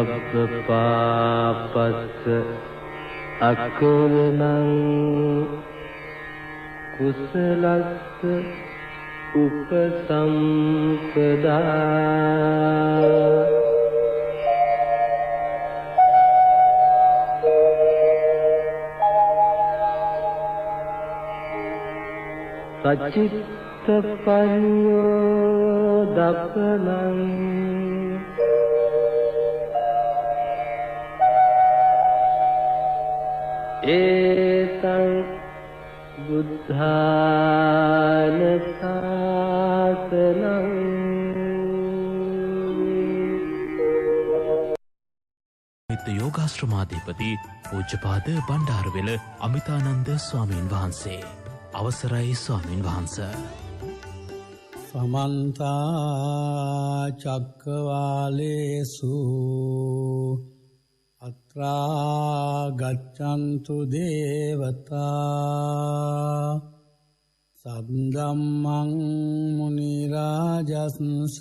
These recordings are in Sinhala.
සබ්බ පාපස්ස අකුරණං කුසලස්ස උපසම්පදා සච්චිත්ත පඤ්ඤෝදප්පනං ඒතං බුද්ධාන සාසනං මිත්‍ර යෝගාශ්‍රමාධිපති පූජ්‍යපාද බණ්ඩාරවෙල අමිතානන්ද ස්වාමීන් වහන්සේ අවසරයි ස්වාමීන් වහන්ස. සමන්ත චක්කවාලේසු අත්‍රා ගච්ඡන්තු දේවතා සද්දම්මං මුනි රාජස්ස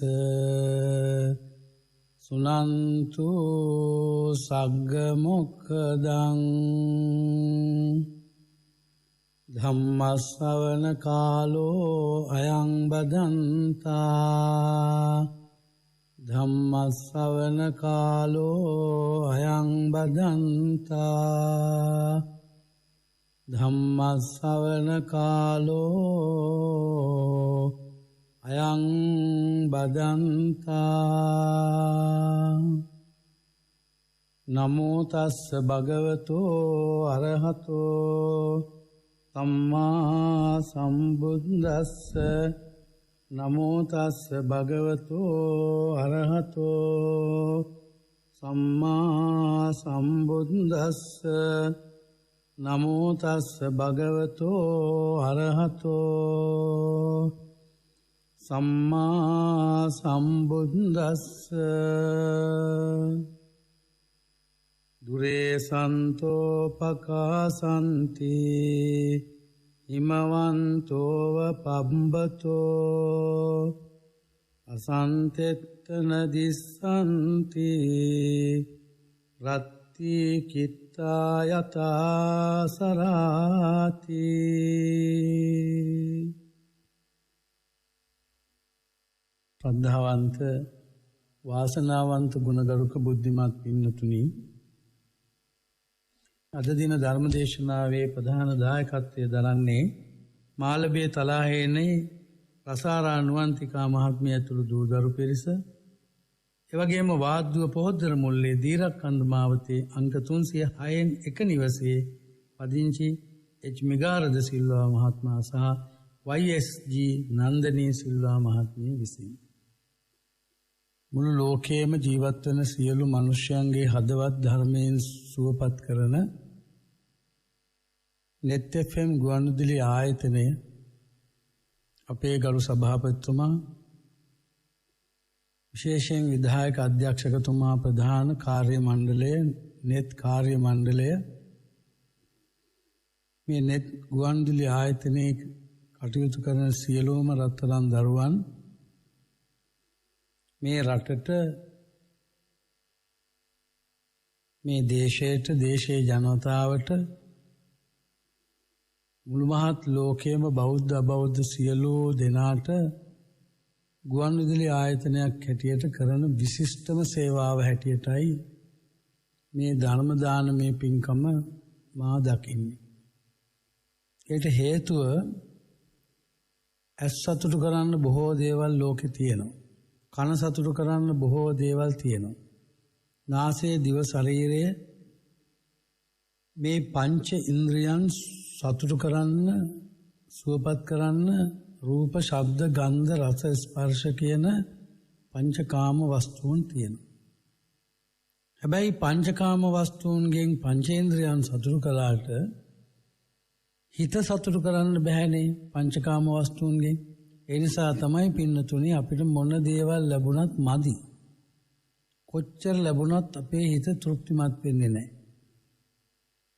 සුනන්තු සග්ග මොක්ඛදං ධම්මස්සවන කාලෝ අයං බදන්තා ධම්මස්සවන කාලෝ අයං බදන්තා ධම්මස්සවන කාලෝ අයං බදන්තා නමෝ තස්ස භගවතෝ අරහතෝ සම්මා සම්බුද්දස්ස නමෝ තස්ස භගවතෝ අරහතෝ සම්මා සම්බුද්දස්ස නමෝ තස්ස භගවතෝ අරහතෝ සම්මා සම්බුද්දස්ස දුරේ සන්තෝ පකාසන්ති හිමවන්තෝව පබ්බතෝ අසන්තෙත්තන දිස්සන්ති රත්ති කිත්තා යතා සරාති. ශ්‍රද්ධාවන්ත වාසනාවන්ත ගුණගරුක බුද්ධිමත් පින්නතුනි, අද දින ධර්ම දේශනාවේ ප්‍රධාන දායකත්වය දරන්නේ මාළඹේ තලාහේනේ රසාරා නුවන්තිකා මහත්මිය ඇතුළු දූදරු පිරිස, එවැගේම වාද්දුව පොහොද්දර මුල්ලේ දීරක්කන්ද මාවතේ අංක 306න් එක නිවසේ පදිංචි එච් මිගාරද සිල්වා මහත්මයා සහ YSG නන්දනී සිල්වා මහත්මිය විසින් මුළු ලෝකයේම ජීවත් වන සියලු මනුෂ්‍යයන්ගේ හදවත් ධර්මයෙන් සුවපත් කරන net FM ගුවන්විදුලි ආයතනය අපේ ගරු සභාපතිතුමා, විශේෂයෙන් විධායක අධ්‍යක්ෂකතුමා, ප්‍රධාන කාර්ය මණ්ඩලය, net කාර්ය මණ්ඩලය, මේ net ගුවන්විදුලි ආයතනයේ කටයුතු කරන සියලුම රත්තරන් දරුවන්, මේ රටට, මේ දේශයට, දේශයේ ජනතාවට, මුළු මහත් ලෝකයේම බෞද්ධ අබෞද්ධ සියලු දෙනාට ගුවන්විදුලි ආයතනයක් හැටියට කරන විශිෂ්ටම සේවාව හැටියටයි මේ ධර්ම දානමය පින්කම මා දකින්නේ. ඒට හේතුව ඇස් සතුටු කරන්න බොහෝ දේවල් ලෝකේ තියෙනවා. කන සතුටු කරන්න බොහෝ දේවල් තියෙනවා. නාසය, දිව, ශරීරය, මේ පංච ඉන්ද්‍රියන් සතුටු කරන්න, සුවපත් කරන්න රූප, ශබ්ද, ගන්ධ, රස, ස්පර්ශ කියන පංචකාම වස්තුන් තියෙනවා. හැබැයි පංචකාම වස්තුන්ගෙන් පංචේන්ද්‍රයන් සතුටු කළාට හිත සතුටු කරන්න බැහැනේ පංචකාම වස්තුන්ගෙන්. ඒ නිසා තමයි පින්නතුනි අපිට මොන දේවල් ලැබුණත් මදි. කොච්චර ලැබුණත් අපේ හිත තෘප්තිමත් වෙන්නේ නැහැ.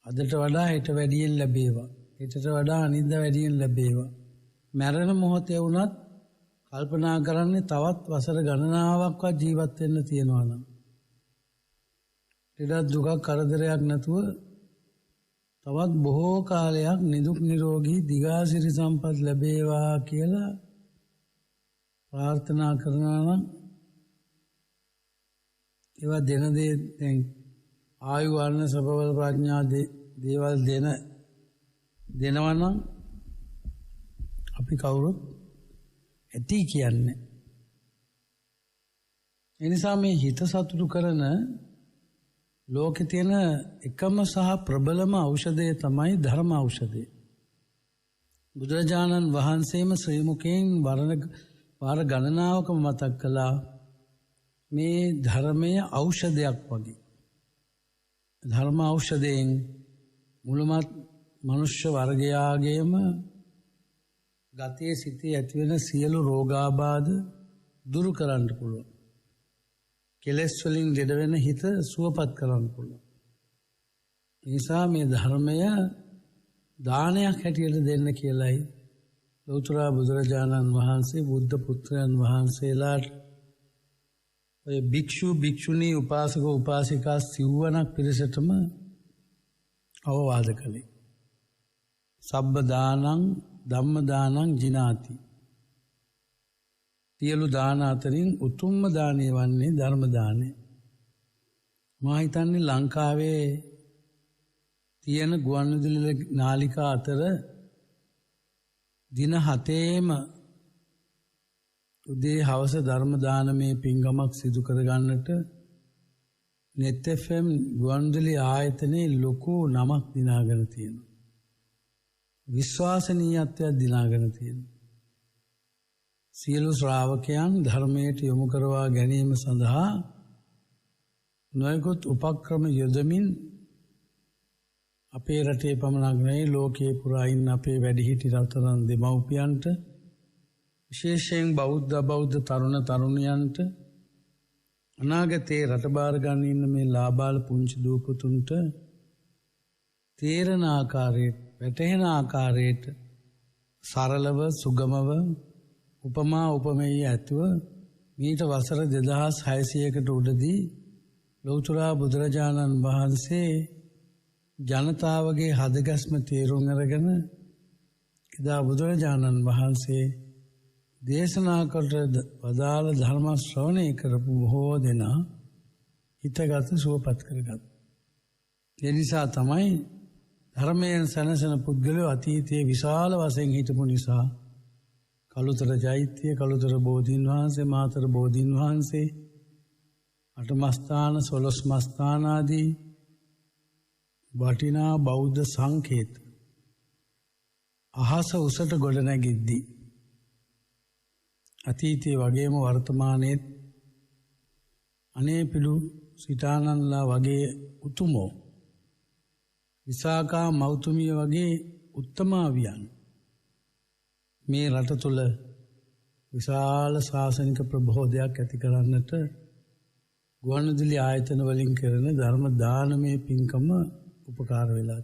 අදට වඩා හෙට වැඩියෙන් ලැබේවා. හෙටට වඩා අනිද්දා වැඩියෙන් ලැබේවා. මරණ මොහොතේ වුණත් කල්පනා කරන්නේ තවත් වසර ගණනාවක්වත් ජීවත් වෙන්න තියනවා නම්. ලෙඩක් දුකක් කරදරයක් නැතුව තවත් බොහෝ කාලයක් නිදුක් නිරෝගී දිගාසිරි සම්පත් ලැබේවා කියලා ප්‍රාර්ථනා කරනවා නම් ඒවා දෙන දේ දැන් ආයු වර්ණ සබවල ප්‍රඥා දේවල් දෙනවා නම් අපි කවුරුත් ඇති කියන්නේ. එනිසා මේ හිත සතුටු කරන ලෝකේ තියෙන එකම සහ ප්‍රබලම ඖෂධය තමයි ධර්ම ඖෂධය. බුදුරජාණන් වහන්සේම ශ්‍රී මුඛයෙන් වාර ගණනාවකම මතක් කළා මේ ධර්මයේ ඖෂධයක් වගේ. ධර්ම ඖෂධයෙන් මුළුමත් මනුෂ්‍ය වර්ගයාගේම ගතේ සිතේ ඇතිවෙන සියලු රෝගාබාධ දුරු කරන්න පුළුවන්. කෙලෙස් වලින් ලෙඩ වෙන හිත සුවපත් කරන්න පුළුවන්. ඒ නිසා මේ ධර්මය දානයක් හැටියට දෙන්න කියලායි ලෞතර බුදුරජාණන් වහන්සේ බුද්ධ පුත්‍රයන් වහන්සේලාට ඔය භික්ෂු භික්ෂුණී උපාසක උපාසිකා සිව්වනක් පිරිසටම අවවාද කළේ. සබ්බ දානං ධම්ම දානං ජිනාති. සියලු දාන අතරින් උතුම්ම දානය වන්නේ ධර්ම දානය. මා හිතන්නේ ලංකාවේ තියෙන ගුවන්විදුලි නාලිකා අතර දින 7ේම උදේ හවස ධර්ම දානමය පින්කමක් සිදු කරගන්නට net fm ගුවන්විදුලි ආයතනයේ ලොකු නමක් දිනාගෙන තියෙනවා. විශ්වාසනීයත්වයක් දිනාගෙන තියෙනවා. සියලු ශ්‍රාවකයන් ධර්මයට යොමු කරවා ගැනීම සඳහා නොයෙකුත් උපක්‍රම යොදමින් අපේ රටේ පමණක් නෙවෙයි ලෝකයේ පුරා ඉන්න අපේ වැඩිහිටි රටවල් දෙමව්පියන්ට විශේෂයෙන් බෞද්ධ තරුණ තරුණියන්ට අනාගතේ රට බාර ගන්න ඉන්න මේ ලාබාල පුංචි දූපුතුන්ට තේරෙන ආකාරයට වැටහෙන ආකාරයට සරලව සුගමව උපමා උපමේය ඇතුව මීට වසර 2600කට උඩදී ලෞතර බුදුරජාණන් වහන්සේ ජනතාවගේ හදගස්ම තේරුම් අරගෙන එදා බුදුරජාණන් වහන්සේ දේශනා කොට වදාළ ධර්ම ශ්‍රවණය කරපු බොහෝ දෙනා හිතගත සුවපත් කරගත්. ඒ නිසා තමයි ධර්මයෙන් සැනසෙන පුද්ගලයෝ අතීතයේ විශාල වශයෙන් හිටපු නිසා කළුතර චෛත්‍ය, කළුතර බෝධීන් වහන්සේ, මාතර බෝධීන් වහන්සේ, අටමස්ථාන, 12 මස්ථාන ආදී වටිනා බෞද්ධ සංකේත අහස උසට ගොඩ නැගිද්දී අතීතයේ වගේම වර්තමානයේ අනේපිළු සිතානන්ලා වගේ උතුමෝ විසාකා මෞතුමිය වගේ උත්තමාවියන් මේ රට තුළ විශාල ශාසනික ප්‍රබෝධයක් ඇති කරන්නට ගුවන්විදුලි ආයතන වලින් කරන ධර්ම දානමය පින්කම උපකාර වෙලා.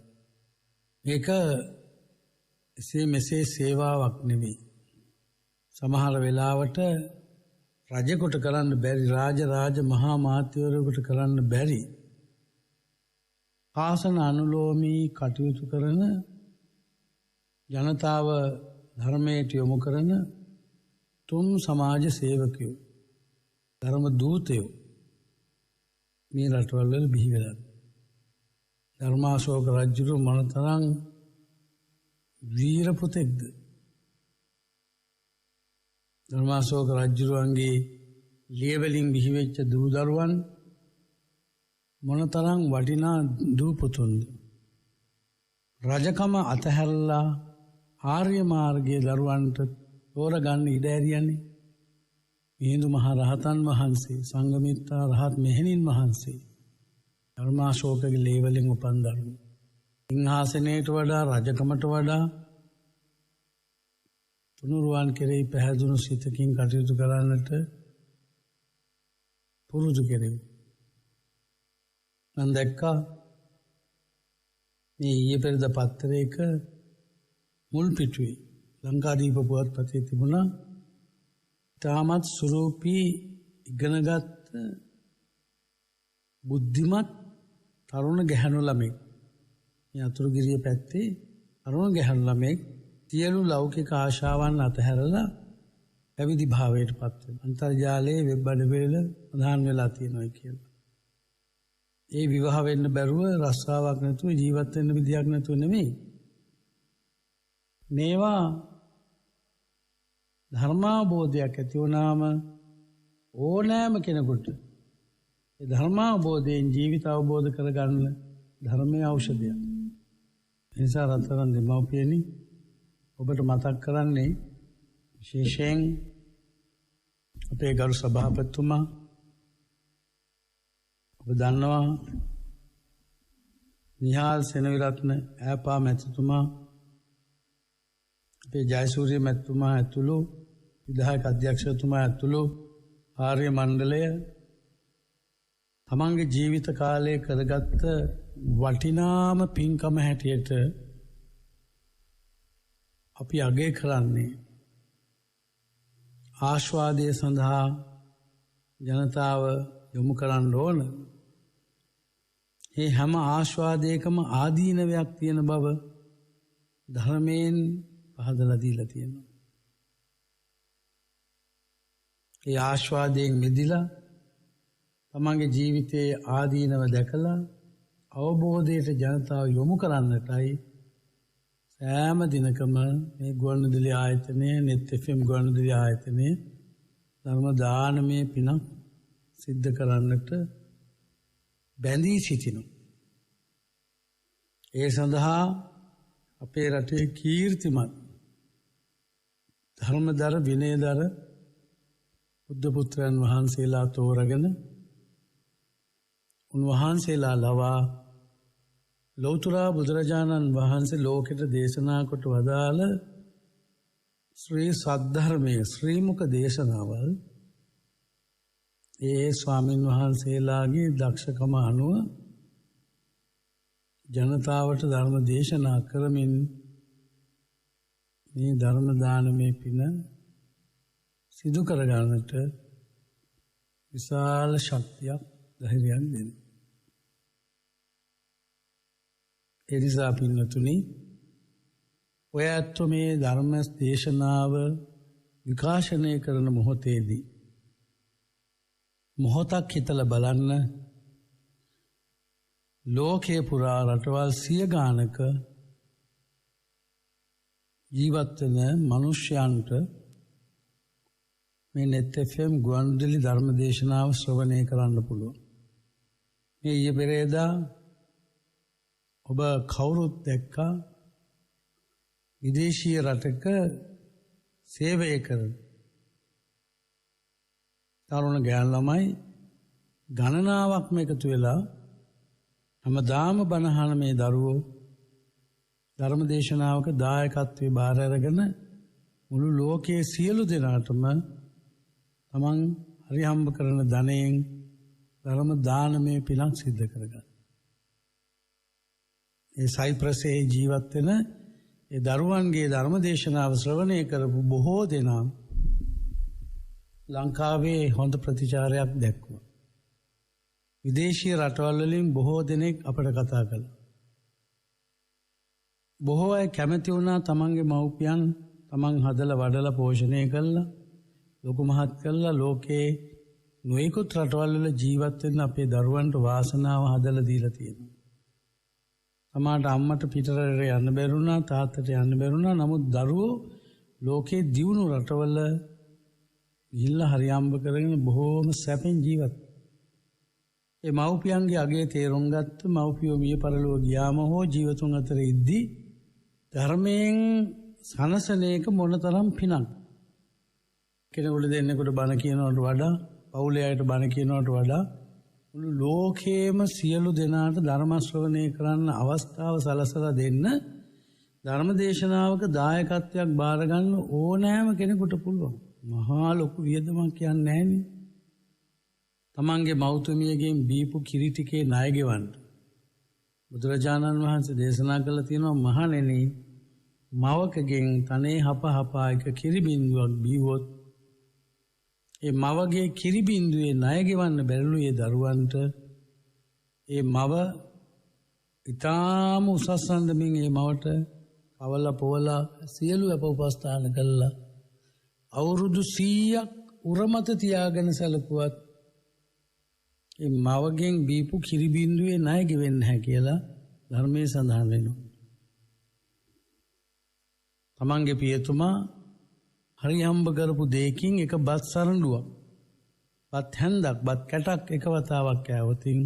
මේක එසේ මෙසේ සේවාවක් නෙමෙයි. සමහර වෙලාවට රජෙකුට කරන්න බැරි රාජ මහා මාත්‍යවරයෙකුට කරන්න බැරි ආසන අනුලෝමී කටයුතු කරන ජනතාව ධර්මයට යොමු කරන තුන් සමාජ සේවකයෝ ධර්ම දූතයෝ මේ රටවල් වල බිහි වෙලා. ධර්මාශෝක රජුගේ මොනතරම් වීර පුතෙක්ද? ධර්මාශෝක රජුගේ ලියවලින් බිහි වෙච්ච දූ දරුවන් මොනතරම් වටිනා දූ පුතුන්ද? රජකම අතහැරලා ආර්ය මාර්ගයේ දරුවන්ට තෝරගන්න ඉඩ ඇරියන්නේ. මිහිඳු මහ රහතන් වහන්සේ, සංඝමිත්තා රහත් මෙහෙණින් වහන්සේ ධර්මාශෝකගේ ලේවලින් උපන් දරුවෝ. සිංහාසනයට වඩා රජකමට වඩා තුනුරුවන් කෙරෙහි පැහැදුණු සිතකින් කටයුතු කරන්නට පුරුදු කෙරෙව්. මම දැක්කා මේ ඊයේ පෙරේද පත්තරයක මුල් පිටුවේ ලංකාදීප පුවත්පතේ තිබුණා තාමත් සුරූපී ඉගෙනගත් බුද්ධිමත් තරුණ ගැහැණු ළමෙක්. මේ අතුරුගිරිය පැත්තේ තරුණ ගැහැණු ළමෙක් සියලු ලෞකික ආශාවන් අතහැරලා පැවිදි භාවයට පත් වෙනවා. අන්තර්ජාලයේ වෙබ් අඩවිවල ප්‍රධාන වෙලා තියෙනවා කියලා. ඒ විවාහ වෙන්න බැරුව රස්සාවක් නැතුව ජීවත් වෙන්න විදියක් නැතුව නෙමෙයි. මේවා ධර්මාවබෝධයක් ඇති වුණාම ඕනෑම කෙනෙකුට ඒ ධර්මාවබෝධයෙන් ජීවිත අවබෝධ කරගන්න ධර්මයේ ඖෂධයක්. ඒ නිසා රත්තරන් දෙමව්පියනි ඔබට මතක් කරන්නේ විශේෂයෙන් අපේ ගරු සභාපතිතුමා ඔබ දන්නවා නිහාල් සෙනවිරත්න ඈපා මැතිතුමා අපේ ජයසූරිය මැතිතුමා ඇතුළු විධායක අධ්‍යක්ෂතුමා ඇතුළු ආර්ය මණ්ඩලය තමන්ගේ ජීවිත කාලය කරගත්ත වටිනාම පින්කම හැටියට අපි අගය කරන්නේ ආස්වාදය සඳහා ජනතාව යොමු කරන්න ඕන. ඒ හැම ආස්වාදයකම ආදීනවයක් තියෙන බව ධර්මයෙන් පහදලා දීලා තියෙනවා. ඒ ආස්වාදයෙන් මිදිලා තමන්ගේ ජීවිතයේ ආදීනව දැකලා අවබෝධයට ජනතාව යොමු කරන්නටයි සෑම දිනකම මේ ගුවන්විදුලි ආයතනය නෙත් FM ගුවන්විදුලි ආයතනය ධර්ම දානමය පිනක් සිද්ධ කරන්නට බැඳී සිටිනු. ඒ සඳහා අපේ රටේ කීර්තිමත් ධර්මදර විනයදර බුද්ධ පුත්‍රයන් වහන්සේලා තෝරගෙන උන්වහන්සේලා ලවා ලෞතුරා බුදුරජාණන් වහන්සේ ලෝකෙට දේශනා කොට වදාළ ශ්‍රී සද්ධර්මයේ ශ්‍රීමුක දේශනාවල් ඒ ස්වාමින් වහන්සේලාගේ දක්ෂකම අනුව ජනතාවට ධර්ම දේශනා කරමින් මේ ධර්ම දානමය පින සිදු කරගන්නට විශාල ශක්තියක් ධෛර්යයක් දෙන. ඒ නිසා පින්වතුනි ඔය ඇත්තෝ මේ ධර්ම දේශනාව විකාශනය කරන මොහොතේදී මොහොතක් හිතලා බලන්න ලෝකයේ පුරා රටවල් 100 ගානක ජීවත් වෙන මිනිස්යන්ට මේ net FM ගුවන්විදුලි ධර්ම දේශනාව ශ්‍රවණය කරන්න පුළුවන්. මේ ඊයේ පෙරේදා ඔබ කවුරුත් දැක්කා විදේශීය රටක සේවය කරන තරුණ ගෑනු ළමයි ගණනාවක්ම එකතු වෙලා හැමදාම බණහන මේ දරුවෝ ධර්ම දේශනාවක දායකත්වයේ බාර අරගෙන මුළු ලෝකයේ සියලු දෙනාටම තමන් හරි හම්බ කරන ධනයෙන් ධර්ම දානමය පිනක් සිද්ධ කරගන්න. ඒ සයිප්‍රසයේ ජීවත් වෙන ඒ දරුවන්ගේ ධර්ම දේශනාව ශ්‍රවණය කරපු බොහෝ දෙනා ලංකාවේ හොඳ ප්‍රතිචාරයක් දැක්වුවා. විදේශීය රටවල් වලින් බොහෝ දෙනෙක් අපට කතා කළා. බොහෝ අය කැමති වුණා තමන්ගේ මව්පියන් තමන් හදලා වඩලා පෝෂණය කළා ලොකු මහත් කළා ලෝකේ නොයෙකුත් රටවල් වල ජීවත් වෙන්න අපේ දරුවන්ට වාසනාව හදලා දීලා තියෙනවා. තමාට අම්මට පිටරට යන්න බැරුණා තාත්තට යන්න බැරුණා නමුත් දරුවෝ ලෝකේ දියුණු රටවල ගිහිල්ලා හරි හම්බ කරගෙන බොහෝම සැපෙන් ජීවත්. ඒ මව්පියන්ගේ අගය තේරුම් ගත්ත මව්පියෝ මිය පරලොව ගියාම හෝ ජීවතුන් අතර ඉද්දී ධර්මයෙන් සනසන එක මොනතරම් පිනක්. කෙනෙකුට දෙන්නෙකුට බණ කියනවට වඩා පවුලේ අයට බණ කියනවට වඩා මුළු ලෝකේම සියලු දෙනාට ධර්ම ශ්‍රවණය කරන්න අවස්ථාව සලසලා දෙන්න ධර්ම දේශනාවක දායකත්වයක් බාර ගන්න ඕනෑම කෙනෙකුට පුළුවන්. මහා ලොකු වියදමක් කියන්නේ නැහැනේ. තමන්ගේ මෞතුමියගෙන් බීපු කිරි ටිකේ ණය ගෙවන්න. බුදුරජාණන් වහන්සේ දේශනා කළා තියෙනවා මහණෙනි මවකගෙන් තනේ හපහපා එක කිරි බින්දුවක් බීවොත් ඒ මවගේ කිරි බින්දුවේ ණය ගෙවන්න බැරිලු ඒ දරුවන්ට ඒ මව ඉතාම උසස්සන්දමින් ඒ මවට කවල පොවලා සියලු අප උපස්ථාන කළා. අවුරුදු 100ක් උරමත තියාගෙන සැලකුවත් ඒ මවගෙන් බීපු කිරිබින්දුවේ ණය ගෙවෙන්න හැ කියලා ධර්මයේ සඳහන් වෙනවා. තමන්ගේ පියතුමා හරි හම්බ කරපු දෙයකින් එක බත් සරඬුවක්, බත් හැන්දක්, බත් කැටක් එක වතාවක් කෑවොතින්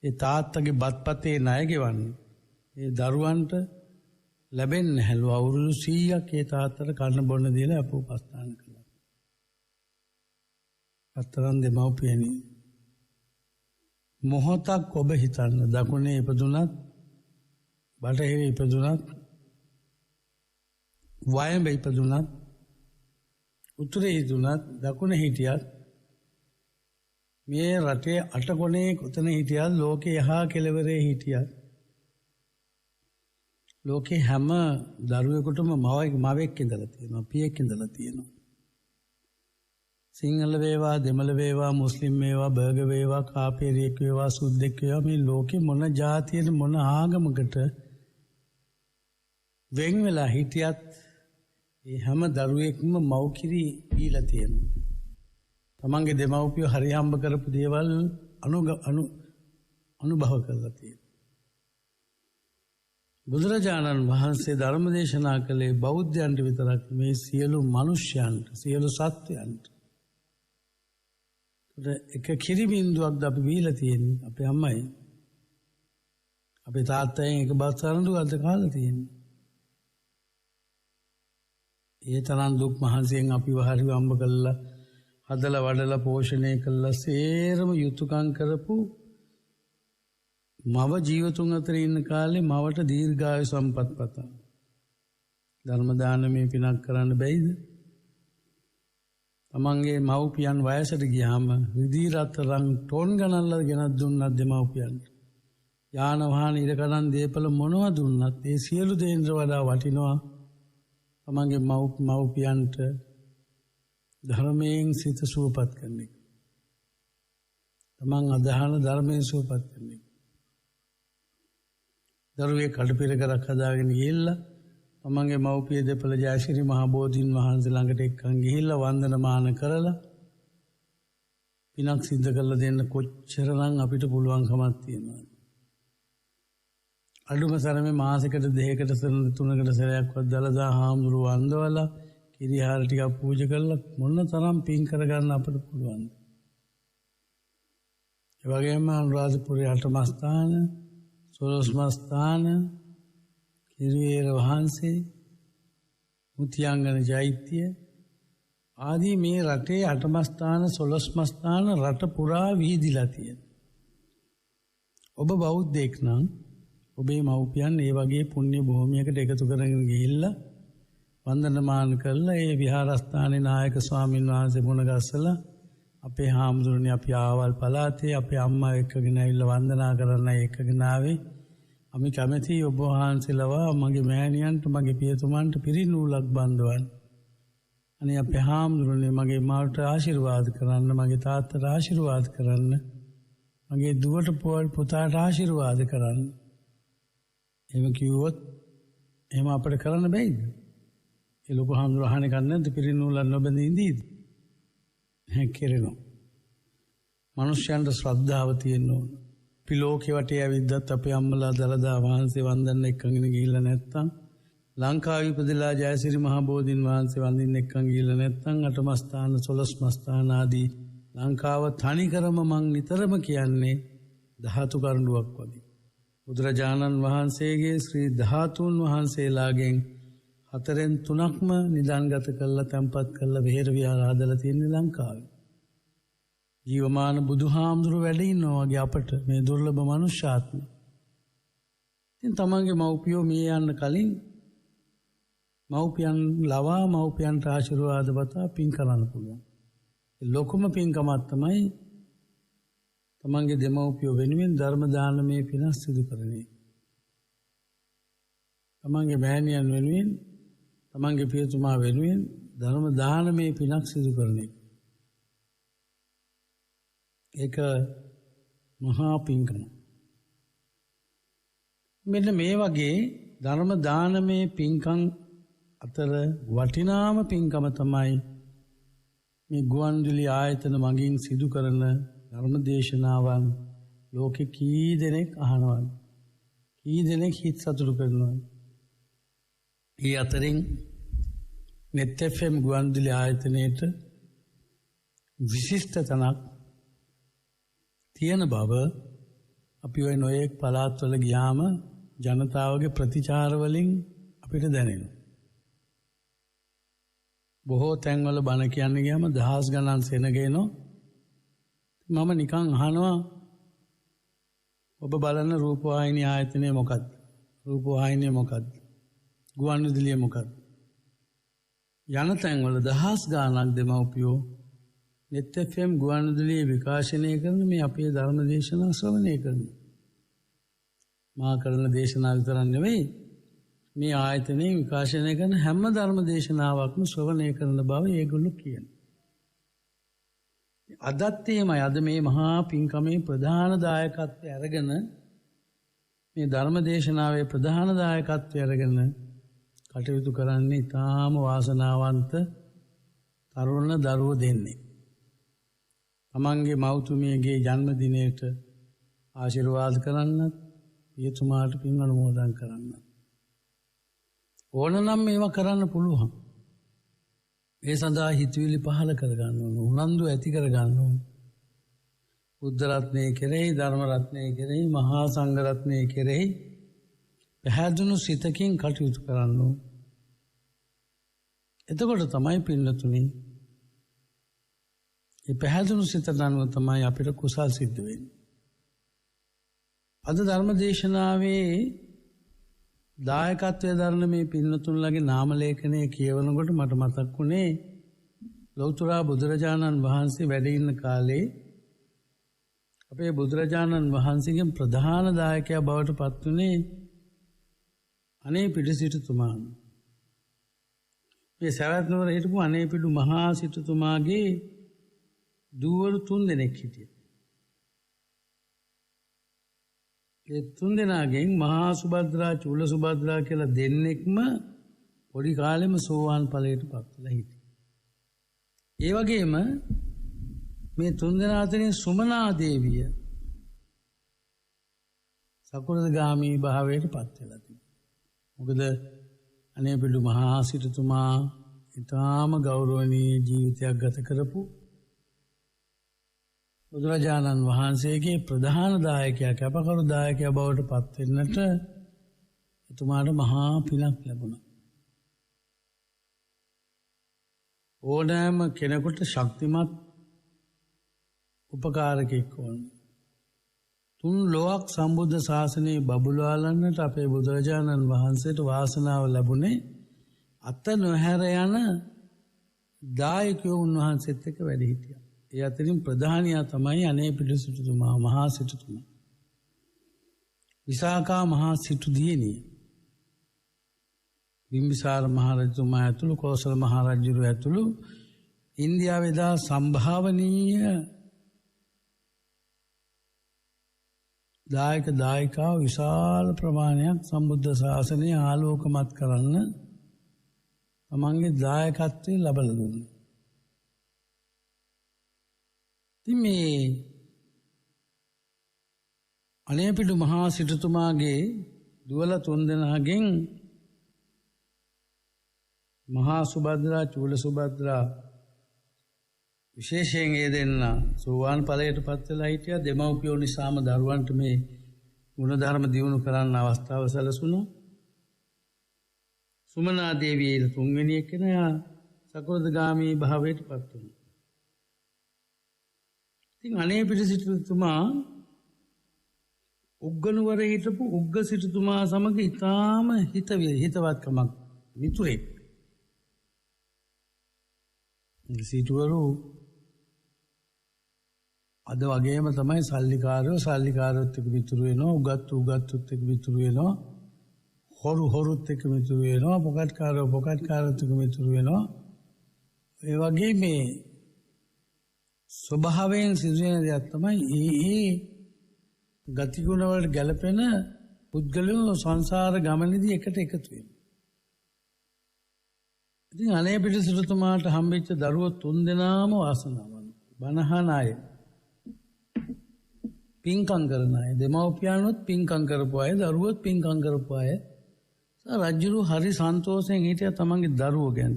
ඒ තාත්තගේ බත්පතේ ණය ගෙවන්නේ ඒ දරුවන්ට ලැබෙන්නේ නැහැලු. අවුරුදු 100ක් ඒ තාත්තට කන්න බොන්න දීලා අප උපස්ථාන කළා. අතරන් දෙමව්පියනි, මොහොතක් ඔබ හිතන්න, දකුණේ ඉපදුනත්, බටහිර ඉපදුනත්, වයඹ ඉපදුනත්, උතුරේ ඉපදුනත්, දකුණේ හිටියත්, මේ රටේ අටකොනේ කොතන හිටියත්, ලෝකේ යහා කෙළවරේ හිටියත්, ලෝකේ හැම දරුවෙකුටම මවෙක් ඉඳලා තියෙනවා, පියෙක් ඉඳලා තියෙනවා. සිංහල වේවා, දෙමළ වේවා, මුස්ලිම් වේවා, බර්ග වේවා, කාපිරියෙක් වේවා, සුද්දෙක් වේවා, මේ ලෝකේ මොන ජාතියෙද මොන ආගමකට වෙන් වෙලා හිටියත් ඒ හැම දරුවෙක්ම මව්කිරි දීලා තියෙනවා. තමන්ගේ දෙමව්පියෝ හරි හම්බ කරපු දේවල් අනුභව කරලා තියෙනවා. බුදුරජාණන් වහන්සේ ධර්ම දේශනා කළේ බෞද්ධයන්ට විතරක් මේ සියලු මිනිස්යන්ට, සියලු සත්වයන්ට. එක කිරිබින්දුවක්ද අපි බීලා තියෙන්නේ අපේ අම්මයි. අපේ තාත්තයෙන් එක බත් සරඬුවක්ද කාලා තියෙන්නේ. ඒ තරම් දුක් මහන්සියෙන් අපි හරි වම්බ කළා, හදලා වඩලා පෝෂණය කළා, සේරම යුතුයකම් කරපු මව ජීවතුන් අතර ඉන්න කාලේ මවට දීර්ඝායු සම්පත් පතා. ධර්ම දානමේ පිනක් කරන්න බැයිද? තමන්ගේ මව්පියන් වයසට ගියාම රිදී රත්තරන් ටෝන් ගණන්ලා ගෙනත් දුන්නත් දෙමව්පියන්ට. යාන වාහන ඉරකඩම් දීපල මොනවා දුන්නත් ඒ සියලු දේන්ද්‍ර වඩා වටිනවා තමන්ගේ මව්පියන්ට ධර්මයෙන් සිත සුවපත් කරන එක. තමන් අදහන ධර්මයෙන් සුවපත් කරන එක. දරුවේ කඩපිරකරක් හදාගෙන ගිහිල්ලා තමන්ගේ මව්පිය දෙපළ ජයශ්‍රී මහ බෝධීන් වහන්සේ ළඟට එක්කන් ගිහිල්ලා වන්දනමාන කරලා පිනක් සිද්ධ කරලා දෙන්න කොච්චරනම් අපිට පුළුවන්කමක් තියෙනවද? අඩුම තරමේ මාසෙකට දෙකකට තුනකට සැරයක්වත් දලදා හාමුදුරුව වන්දවලා කිරිහාර ටිකක් පූජා කරලා මොන තරම් පින් කරගන්න අපිට පුළුවන්ද? ඒ වගේම අනුරාධපුරයේ අටමස්ථාන, සොළොස්මස්ථාන, කිරිවේර වහන්සේ, මුතියංගන චෛත්‍ය ආදී මේ රටේ අටමස්ථාන, සොළොස්මස්ථාන රට පුරා විහිදිලා තියෙනවා. ඔබ බෞද්ධයෙක් නම් ඔබේ මව්පියන් ඒ වගේ පුණ්‍ය භූමියකට එකතු කරගෙන ගිහිල්ලා වන්දනමාන කරලා ඒ විහාරස්ථානයේ නායක ස්වාමීන් වහන්සේ මුණ ගැස්සලා අපේ හාමුදුරනේ අපි ආවල් පළාතේ අපේ අම්මා එක්කගෙන ඇවිල්ලා වන්දනා කරන්නයි එක්කගෙන ආවේ. අපි කැමැති ඔබ වහන්සේලව මගේ මෑණියන්ට, මගේ පියතුමන්ට පිරිනූලක් බඳවන්න. අනේ අපේ හාමුදුරනේ මගේ මාට ආශිර්වාද කරන්න, මගේ තාත්තට ආශිර්වාද කරන්න, මගේ දුවට පුතාට ආශිර්වාද කරන්න. එහෙම කිව්වොත් එහෙම අපිට කරන්න බැයිද? ඒ ලොකු හාමුදුර අහන්නේ නැද්ද පිරිනූලක් නොබඳින් ඉඳීද? කෙරෙනවා. මනුෂ්‍යයන්ට ශ්‍රද්ධාව තියෙන්න ඕන. අපි ලෝකේ වටේ ඇවිද්දත් අපේ අම්මලා දලදා වහන්සේ වන්දන්න එක්කගෙන ගිහිල්ලා නැත්තම්, ලංකාවේ ඉපදලා ජයසිරි මහ බෝධීන් වහන්සේ වන්දින්න එක්කන් ගිහිල්ලා නැත්තම්, අටමස්ථාන, සොළොස්මස්ථාන ආදී ලංකාව තනිකරම මං නිතරම කියන්නේ ධාතු කරඬුවක් වගේ. බුදුරජාණන් වහන්සේගේ ශ්‍රී ධාතුන් වහන්සේලාගෙන් 4/3ක්ම නිදන්ගත කරලා තැන්පත් කරලා විහෙර විහාර හදලා තියෙන ලංකාවේ. ජීවමාන බුදුහාමුදුරු වැඩ ඉන්නවා වගේ අපට මේ දුර්ලභ මනුෂ්‍යාත්ම. ඉතින් තමන්ගේ මව්පියෝ මිය යන්න කලින් මව්පියන් ලවා මව්පියන්ට ආශිර්වාද බතා පින් කරන්න පුළුවන්. ඒ ලොකුම පින්කමක් තමයි තමන්ගේ දෙමව්පියෝ වෙනුවෙන් ධර්ම දානමය පින සිදු කරන එක. තමන්ගේ මෑණියන් වෙනුවෙන්, තමන්ගේ පියතුමා වෙනුවෙන් ධර්ම දානමය පිනක් සිදු කරන එක. ඒක මහා පින්කම. මෙන්න මේ වගේ ධර්ම දානමේ පින්කම් අතර වටිනාම පින්කම තමයි මේ ගුවන්විදුලි ආයතන මගින් සිදු කරන ධර්ම දේශනාවන් ලෝකෙ කී දෙනෙක් අහනවද? කී දෙනෙක් හිත සතුටු කරනවද? ඒ අතරින් net FM ගුවන්විදුලි ආයතනයේට විශිෂ්ට තනක් තියෙන බව අපි ඔය නොයෙක් පළාත්වල ගියාම ජනතාවගේ ප්‍රතිචාර වලින් අපිට දැනෙනවා. බොහෝ තැන්වල බණ කියන්න ගියාම දහස් ගණන් සෙනගේනෝ. මම නිකන් අහනවා ඔබ බලන රූපවාහිනී ආයතනය මොකක්ද? රූපවාහිනිය මොකක්ද? ගුවන්විදුලිය මොකක්ද? යන තැන්වල දහස් ගණනක් දෙමව්පියෝ net FM ගුවන්විදුලිය විකාශනය කරන මේ අපේ ධර්ම දේශනා ශ්‍රවණය කරනවා. මා කරන දේශනා විතරක් නෙවෙයි මේ ආයතනයේ විකාශනය කරන හැම ධර්ම දේශනාවක්ම ශ්‍රවණය කරන බව ඒගොල්ලෝ කියනවා. අදත් එහෙමයි. අද මේ මහා පින්කමේ ප්‍රධාන දායකත්වය අරගෙන මේ ධර්ම දේශනාවේ ප්‍රධාන දායකත්වය අරගෙන කටයුතු කරන්නේ ඊටාම වාසනාවන්ත තරුණ දරුවෝ දෙන්නේ. තමන්ගේ මව්තුමියගේ ජන්මදිනයට ආශිර්වාද කරන්නත් පියතුමාට පින් අනුමෝදන් කරන්නත් ඕනනම් මේවා කරන්න පුළුවන්. ඒ සඳහා හිතවිලි පහළ කරගන්න ඕන. උනන්දු ඇති කරගන්න ඕන. බුද්ධ රත්නය කෙරෙහි, ධර්ම රත්නය කෙරෙහි, මහා සංඝ රත්නය කෙරෙහි පැහැදුණු සිතකින් කටයුතු කරන්න ඕන. එතකොට තමයි පින්නතුනි ඒ පැහැදුණු සිතට අනුව තමයි අපිට කුසල් සිද්ධ වෙන්නේ. අද ධර්ම දේශනාවේ දායකත්වය දරන මේ පින්නතුන්ලගේ නාම ලේඛනය කියවනකොට මට මතක් වුණේ ලෞතර බුදුරජාණන් වහන්සේ වැඩ ඉන්න කාලේ අපේ බුදුරජාණන් වහන්සේගෙන් ප්‍රධාන දායකයා බවට පත් වුණේ අනේපිඬු සිටුතුමා. මේ සවැත් නුවර හිටපු අනේපිඬු මහා සිටුතුමාගේ දූවරු 3 දෙනෙක් හිටියා. ඒ 3 දෙනාගෙන් මහා සුභද්‍රා, චූල සුභද්‍රා කියලා දෙන්නෙක්ම පොඩි කාලෙම සෝවාන් ඵලයට පත් වෙලා හිටියා. ඒ වගේම මේ 3 දෙනා අතරින් සුමනා දේවිය සකෘතගාමී භාවයට පත් වෙලා තිබුණා. මොකද අනේපිඬු මහා සිටුතුමා ඊටාම ගෞරවනීය ජීවිතයක් ගත කරපු බුදුරජාණන් වහන්සේගේ ප්‍රධාන දායකයා, කැපකරු දායකයා බවට පත් වෙන්නට එතුමාට මහා පිනක් ලැබුණා. ඕනෑම කෙනෙකුට ශක්තිමත් උපකාරකෙක් ඕන. 3 ලෝක සම්බුද්ධ ශාසනයේ බබළුවාලන්නට අපේ බුදුරජාණන් වහන්සේට වාසනාව ලැබුණේ අත නොහැර යන දායකයෝ උන්වහන්සේත් එක්ක වැඩ හිටියා. ඒ අතරින් ප්‍රධානියා තමයි අනේපිඬු සිටුතුමා, මහා සිටුතුමා. විසාකා මහා සිටු දියණිය. බිම්බිසාර මහ රජතුමා ඇතුළු, කෝසල මහ රජුරු ඇතුළු ඉන්දියාවේ දා සම්භාවනීය දායක දායිකාව විශාල ප්‍රමාණයක් සම්බුද්ධ ශාසනය ආලෝකමත් කරන්න තමන්ගේ දායකත්වය ලබලා දුන්නා. ඉතින් මේ අනේපිඬු මහා සිටුතුමාගේ දුවල 3 දෙනාගෙන් මහා සුභද්‍රා, චූල සුභද්‍රා විශේෂයෙන් ඒ දෙන්න සෝවාන් ඵලයට පත් වෙලා හිටියා. දෙමව්පියෝ නිසාම දරුවන්ට මේ ගුණධර්ම දියුණු කරන්න අවස්ථාව සැලසුණා. සුමනා දේවිය 3 වෙනි කෙනා සකෘතගාමී භාවයට පත් වුණා. ඉතින් අනේපිඬු සිටුතුමා උග්ගනුවර හිටපු උග්ග සිටුතුමා සමග ඉතාම හිතවත්කමක් මිතුරෙක්. සිටුවරු අද වගේම තමයි සල්ලිකාරයොත් එක්ක මිතුරු වෙනවා, උගත්තුත් එක්ක මිතුරු වෙනවා, හොරුත් එක්ක මිතුරු වෙනවා, පොකට්කාරයොත් එක්ක මිතුරු වෙනවා. ඒ වගේ මේ ස්වභාවයෙන් සිදුවෙන දෙයක් තමයි ඒ ගතිගුණ වලට ගැලපෙන පුද්ගලයෝ සංසාර ගමනේදී එකට එකතු වෙනවා. ඉතින් අනේ පිටිසිටුමාට හම්බෙච්ච දරුවෝ 3 දෙනාම වාසනාවන්ත. බණහන අය. පින්කම් කරන අය. දෙමව්පියන්වත් පින්කම් කරපු අය, දරුවොත් පින්කම් කරපු අය. රජුරු හරි සන්තෝෂයෙන් හිටියා තමන්ගේ දරුවෝ ගැන.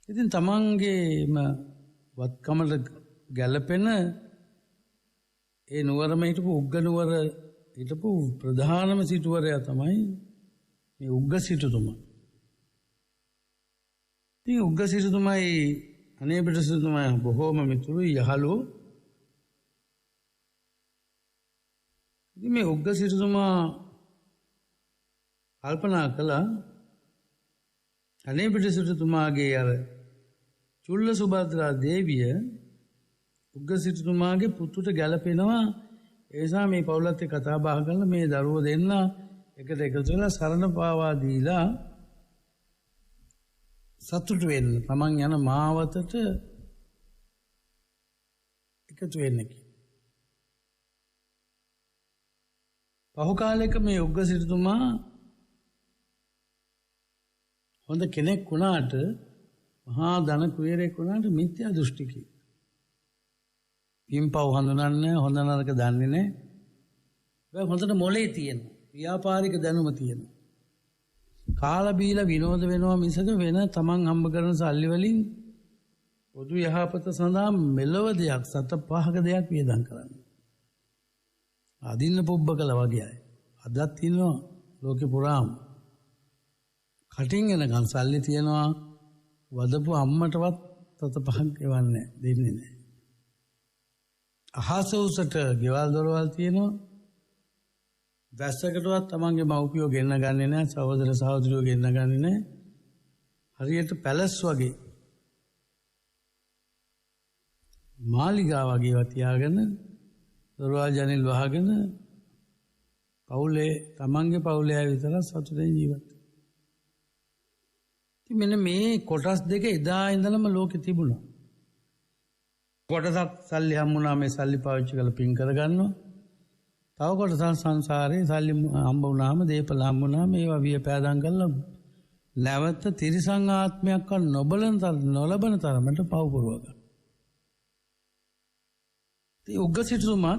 ඉතින් තමන්ගේම වත්කමට ගැලපෙන ඒ නුවරම හිටපු උග්ග නුවර හිටපු ප්‍රධානම සිටුවරයා තමයි මේ උග්ග සිටුතුමා. ඉතින් උග්ග සිටුතුමයි අනේ පිටිසිටුතුමා බොහෝම මිතුරුයි යහළුවෝ. ඉතින් මේ උග්ග සිටුතුමා කල්පනා කළා අනේ පිටිසිටුතුමාගේ අර චුල්ල සුභද්‍රා දේවිය උග්ග සිටුතුමාගේ පුතුට ගැලපෙනවා. ඒ නිසා මේ පවුලත් එක්ක කතා බහ කරලා මේ දරුවෝ දෙන්න එකට එකතු වෙලා සරණ පාවා දීලා සතුටු වෙන්න තමන් යන මාවතට එකතු වෙන්න කිව්වා. පහු කාලයක මේ උග්ග සිටුතුමා හොඳ කෙනෙක් වුණාට මහා ධන කුවේරයෙක් වුණාට මිත්‍යා දෘෂ්ටිකයි. පින්පව් හඳුනන්නේ හොඳ නරක දන්නේ නැහැ. ඒක හොඳට මොලේ තියෙනවා. ව්‍යාපාරික දැනුම තියෙනවා. කාලා බීලා විනෝද වෙනවා මිසක වෙන තමන් හම්බ කරන සල්ලි වලින් පොදු යහපත සඳහා මෙලව දෙයක් සත පහක දෙයක් වියදම් කරන්නේ. අදින්න පුබ්බකල වගේ අය. අදත් ඉන්නවා ලෝකේ පුරාම. කටින් එනකන් සල්ලි තියනවා වදපු අම්මටවත් තත පහක් ගෙවන්නේ දෙන්නේ නැහැ. අහස උසට ගෙවල් දොරවල් තියෙනවා. වැස්සකටවත් තමන්ගේ මව්පියෝ ගෙන්න ගන්නේ නැහැ, සහෝදර සහෝදරියෝ ගෙන්න ගන්නේ නැහැ. හරියට පැලස් වගේ මාලිගා වගේ තියාගෙන දොරවල් ජනෙල් වහගෙන පවුලේ තමන්ගේ පවුලේ අය විතර සතුටින් ජීවත්. ඉතින් මෙන්න මේ කොටස් දෙක එදා ඉඳලම ලෝකෙ තිබුණා. කොටසක් සල්ලි හම්බුණා මේ සල්ලි පාවිච්චි කරලා පින් කරගන්නවා. තව කොටසක් සංසාරේ සල්ලි හම්බ වුණාම දීපල හම්බුණාම ඒවා වියපෑදම් කරලා නැවත තිරිසං ආත්මයක් නොලබන තරමට පව පුරව ගන්න. ඉතින් උග්ග සිටුතුමා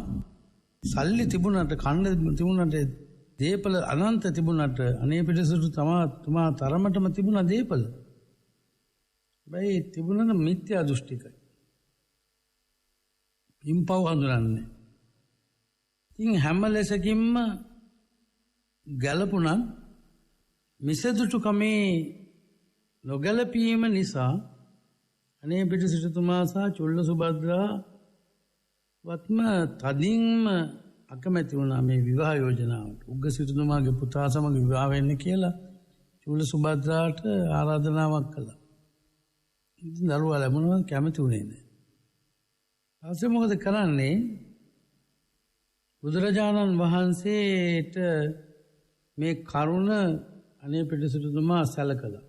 සල්ලි තිබුණාට කන්න තිබුණාට දීපල අනන්ත තිබුණාට අනේ පිටිසිටුතුමා තරමටම තිබුණා දීපල. බයි තිබුණා මිත්‍යා දෘෂ්ටිකයි. පින්පව් හඳුනන්නේ. ඉතින් හැම ලෙසකින්ම ගැලපුණා මිසදුටුකමේ නොගැලපීම නිසා අනේ පිටිසිටුතුමා සහ චුල්ල සුභද්‍රා වත්ම තදින්ම අකමැති වුණා මේ විවාහ යෝජනාවට. උග්ග සිටුතුමාගේ පුතා සමග විවාහ වෙන්න කියලා චුල්ල සුභද්‍රාට ආරාධනාවක් කළා. ඉතින් දරුවා ලැබුණා කැමති වුණේ නැහැ. ඊපස්සේ මොකද කරන්නේ? බුදුරජාණන් වහන්සේට මේ කරුණ අනේ පිටිසිටුතුමා සැලකලා.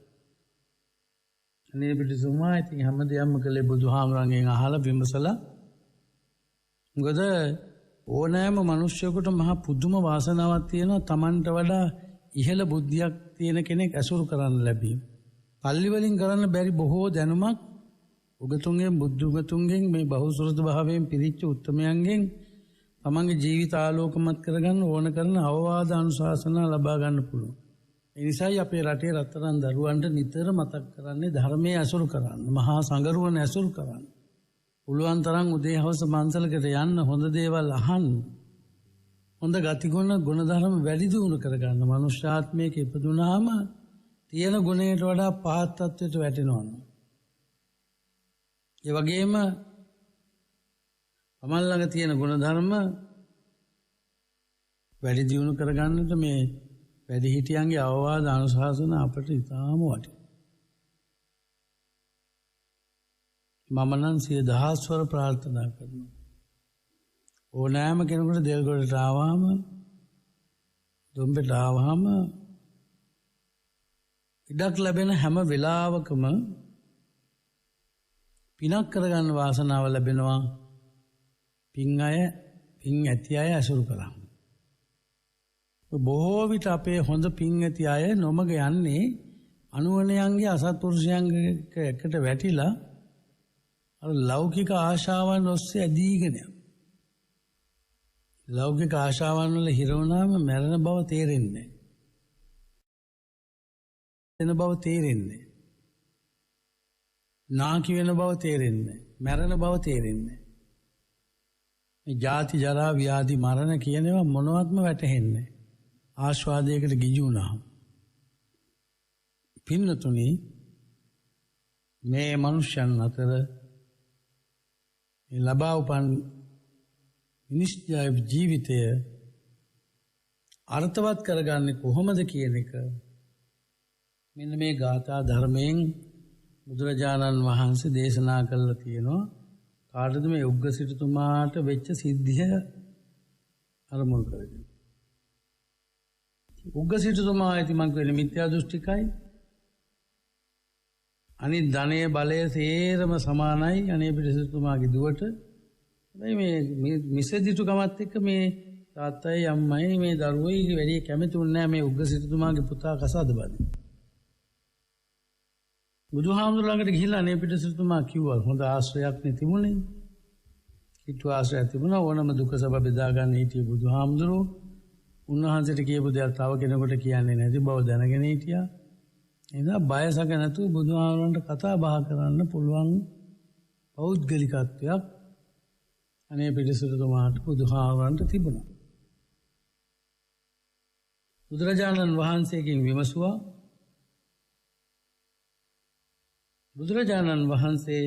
අනේ පිටිසිටුතුමා ඉතින් හැමදේම කළේ බුදුහාමරගෙන් අහලා විමසලා. මොකද ඕනෑම මිනිස්සුෙකුට මහා පුදුම වාසනාවක් තියෙනවා Tamanට වඩා ඉහළ බුද්ධියක් තියෙන කෙනෙක් ඇසුරු කරන්න ලැබීම. පල්ලි වලින් කරන්න බැරි බොහෝ දැනුමක් උගතුන්ගෙන් බුද්ධ මේ බහුසුරත භාවයෙන් පිරිච්ච උත්තමයන්ගෙන් තමන්ගේ ජීවිත ආලෝකමත් කරගන්න ඕන කරන අවවාද අනුශාසනා ලබා ගන්න පුළුවන්. ඒ නිසායි අපේ රටේ රත්තරන් දරුවන්ට නිතර මතක් කරන්නේ ධර්මයේ ඇසුරු කරන්න, මහා සංගරුවන ඇසුරු කරන්න. පුළුවන් තරම් උදේ හවස මන්සලකට යන්න, හොඳ දේවල් අහන්න. හොඳ ගතිගුණ ගුණධර්ම වැඩි දියුණු කරගන්න. මනුෂ්‍යාත්මයක ඉපදුනාම තියෙන ගුණයට වඩා පහත් තත්ත්වයට වැටෙනවා. ඒ වගේම තමන් ළඟ තියෙන ගුණධර්ම වැඩි දියුණු කරගන්නට මේ වැඩිහිටියන්ගේ අවවාද අනුශාසන අපට ඉතාම වටිනවා. මම නම් සිය දහස්වර ප්‍රාර්ථනා කරනවා. ඕනෑම කෙනෙකුට දෙල්ගොඩට ආවම, දොම්බෙට ආවම ඉඩක් ලැබෙන හැම වෙලාවකම පිනක් කරගන්න වාසනාව ලැබෙනවා. පින් ඇති අය ඇසුරු කරා. බොහෝ විට අපේ හොඳ පින් ඇති අය නොමග යන්නේ අනුවණයන්ගේ අසත්පුරුෂයන්ගේ එකට වැටිලා අර ලෞකික ආශාවන් ඔස්සේ ඇදීගෙන යනවා. ලෞකික ආශාවන් වල හිර වුණාම මරණ බව තේරෙන්නේ නැහැ. වෙන බව තේරෙන්නේ නැහැ. නාකි වෙන බව තේරෙන්නේ නැහැ. මරණ බව තේරෙන්නේ නැහැ. මේ ජාති ජරා ව්‍යාධි මරණ කියනවා මොනවත්ම වැටහෙන්නේ නැහැ. ආස්වාදයකට ගිජු වුණාම. පින්නතුනි මේ මනුෂ්‍යයන් අතර ලබා උපන් නිශ්චය ජීවිතය අර්ථවත් කරගන්නේ කොහොමද කියන එක මෙන්න මේ ගාථා ධර්මයෙන් බුදුරජාණන් වහන්සේ දේශනා කළා තියෙනවා. කාටද මේ උග්ග සිටුතුමාට වෙච්ච සිද්ධිය අරමුණු කරගෙන. උග්ග සිටුතුමා ඇති මං කියන්නේ මිත්‍යා දෘෂ්ටිකයි. අනිත් ධනය බලය සේරම සමානයි අනේ පිටසිටුතුමාගේ දුවට. හැබැයි මේ මිසදිටුකමත් එක්ක මේ තාත්තයි අම්මයි මේ දරුවෝයි වැඩි කැමතිුන්නේ නැහැ මේ උග්ග සිටුතුමාගේ පුතා කසාද බඳින්න. බුදුහාමුදුර ළඟට ගිහිල්ලා අනේ පිටසිටුතුමා කිව්වා හොඳ ආශ්‍රයයක් නේ තිබුණේ. කිට්ටු ආශ්‍රයයක් තිබුණා ඕනම දුක සබ බෙදා ගන්න හිටිය බුදුහාමුදුරෝ. උන්වහන්සේට කියපු දෙයක් තව කෙනෙකුට කියන්නේ නැති බව දැනගෙන හිටියා. එදා බයසක නැතුව බුදුහාමුදුරන්ට කතා බහ කරන්න පුළුවන් පෞද්ගලිකත්වයක් අනේ පිටසිටුතුමාට බුදුහාමුදුරන්ට තිබුණා. බුදුරජාණන් වහන්සේගෙන් විමසුවා. බුදුරජාණන් වහන්සේ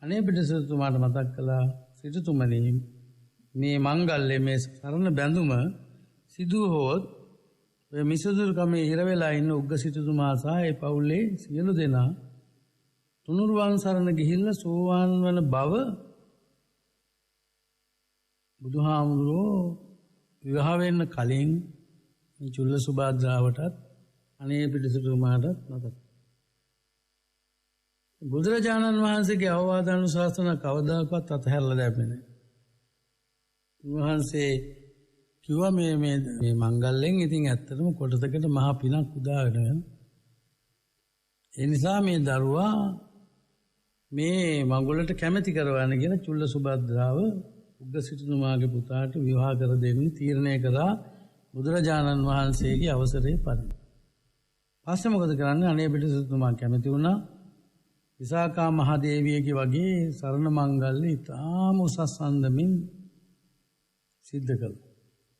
අනේ පිටසිටුතුමාට මතක් කළා සිටුතුමනි මේ මංගල්‍ය මේ සරණ බැඳුම සිදු හොත් ඔය මිසදුරුකමේ හිර වෙලා ඉන්න උග්ග සිටුතුමා සහ ඒ පවුලේ සියලු දෙනා තුනුරුවන් සරණ ගිහිල්ලා සෝවාන් වන බව බුදුහාමුදුරෝ විවාහ වෙන්න කලින් මේ චුල්ල සුභාද්‍රාවටත් අනේ පිටසිටුතුමාටත් මතක්. බුදුරජාණන් වහන්සේගේ අවවාද අනුශාසනා කවදාකවත් අතහැරලා දැම්මේ නැහැ. උන්වහන්සේ කිව්වා මේ මංගල්‍යයෙන් ඉතින් ඇත්තටම කොටසකට මහා පිනක් උදාගෙන වෙනවා. ඒ නිසා මේ දරුවා මේ මඟුලට කැමැති කරවන්න කියන චුල්ල සුභද්‍රාව උග්ග සිටුතුමාගේ පුතාට විවාහ කර දෙන්න තීරණය කළා බුදුරජාණන් වහන්සේගේ අවසරේ පරිදි. පස්සේ මොකද කරන්නේ අනේ පිටසිටුතුමා කැමැති වුණා විසාකා මහදේවියගේ වගේ සරණ මංගල්‍ය ඉතාම උසස් අන්දමින් සිද්ධ කළා.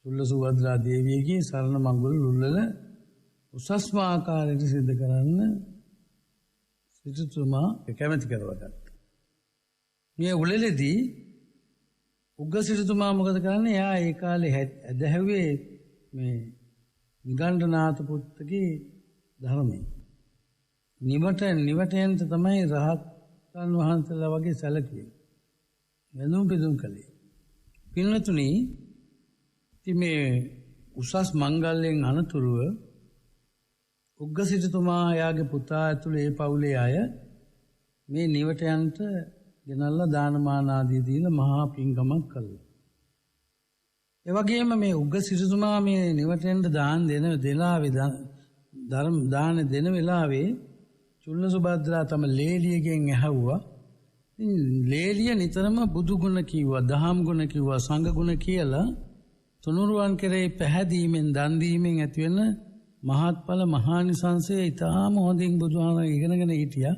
චුල්ල සුභද්‍රා දේවියගේ සරණ මංගල ලුල්ලල උසස්ම ආකාරයට සිද්ධ කරන්න සිටුතුමා කැමැති කරවගත්තා. මේ උළෙලෙදී උග්ග සිටුතුමා මොකද කරන්නේ? එයා ඒ කාලේ ඇදහැව්වේ මේ නිගණ්ඨනාථ පුත්තගේ ධර්මයේ. නිවටයන්ට තමයි රහතන් වහන්සේලා වගේ සැලකුවේ. වැඳුම් පිදුම් කළේ. පින්වතුනි ඉතින් මේ උසස් මංගල්‍යයෙන් අනතුරුව උග්ග සිටුතුමා එයාගේ පුතා ඇතුළු ඒ පවුලේ අය මේ නිවටයන්ට ගෙනල්ලා දානමාන ආදී දීලා මහා පින්කමක් කළා. ඒ වගේම මේ උග්ග සිටුතුමා මේ නිවටයන්ට දාන දෙන වෙලාවේ චුල්ල සුභද්‍රා තම ලේලියගෙන් ඇහුවා. ලේලිය නිතරම බුදු ගුණ කිව්වා, දහම් ගුණ කිව්වා, සංඝ ගුණ කියලා තුනුරුවන් කෙරෙහි පැහැදීමෙන් දන් දීමෙන් ඇතිවෙන මහත්ඵල මහානිසංසය ඉතාම හොඳින් බුදුහාමර ඉගෙනගෙන හිටියා.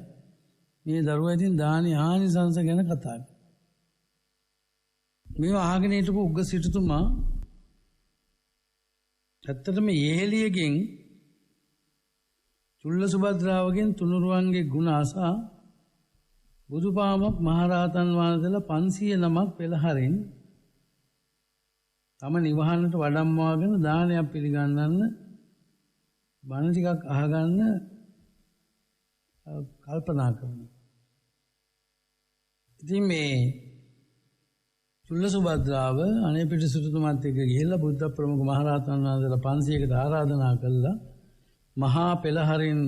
මේ දරුවා ඉතින් දානි ආනිසංස ගැන කතා කරා. මේවා අහගෙන හිටපු උග්ග සිටුතුමා ඇත්තටම යේලියගෙන් චුල්ල සුභද්‍රාවගෙන් තුනුරුවන්ගේ ගුණ අසා බුදුපාමොක් මහරහතන් වහන්සේලා 500 නමක් පෙළහරින් තම නිවහනට වඩම්මවාගෙන දානයක් පිළිගන්නන්න බණ ටිකක් අහගන්න කල්පනා කරනවා. ඉතින් මේ චුල්ල සුභද්‍රාව අනේ පිටසිටුතුමාත් එක්ක ගිහිල්ලා බුද්ධ ප්‍රමුඛ මහරහතන් වහන්සේලා 500කට ආරාධනා කළා. මහා පෙළහරින්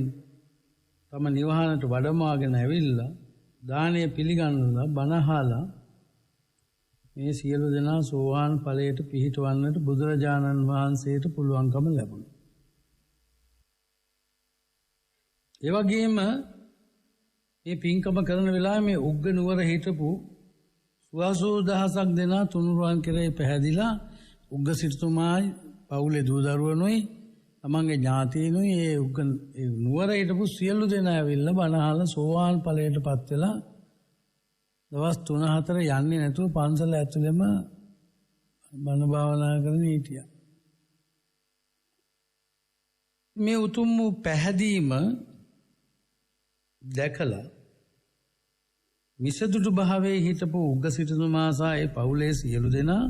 තම නිවහනට වඩම්මවාගෙන ඇවිල්ලා දානය පිළිගන්නලා බණ අහලා මේ සියලු දෙනා සෝවාන් ඵලයට පිහිටවන්නට බුදුරජාණන් වහන්සේට පුළුවන්කම ලැබුණා. ඒ වගේම මේ පින්කම කරන වෙලාවේ මේ උග්ග නුවර හිටපු 80000ක් දෙනා තුනුරුවන් කෙරේ පැහැදිලා උග්ග සිටුතුමායි පවුලේ දූ දරුවනුයි තමන්ගේ ඥාතීනුයි ඒ උග්ග නුවර හිටපු සියලු දෙනා ඇවිල්ලා බණ අහලා සෝවාන් ඵලයටපත් වෙලා දවස් 3-4 යන්නේ නැතුව පන්සල ඇතුළෙම බණ භාවනා කරගෙන හිටියා. මේ උතුම් වූ පැහැදීම දැකලා මිසදුටු භාවයේ හිටපු උග්ග සිටුතුමා සහ ඒ පවුලේ සියලු දෙනා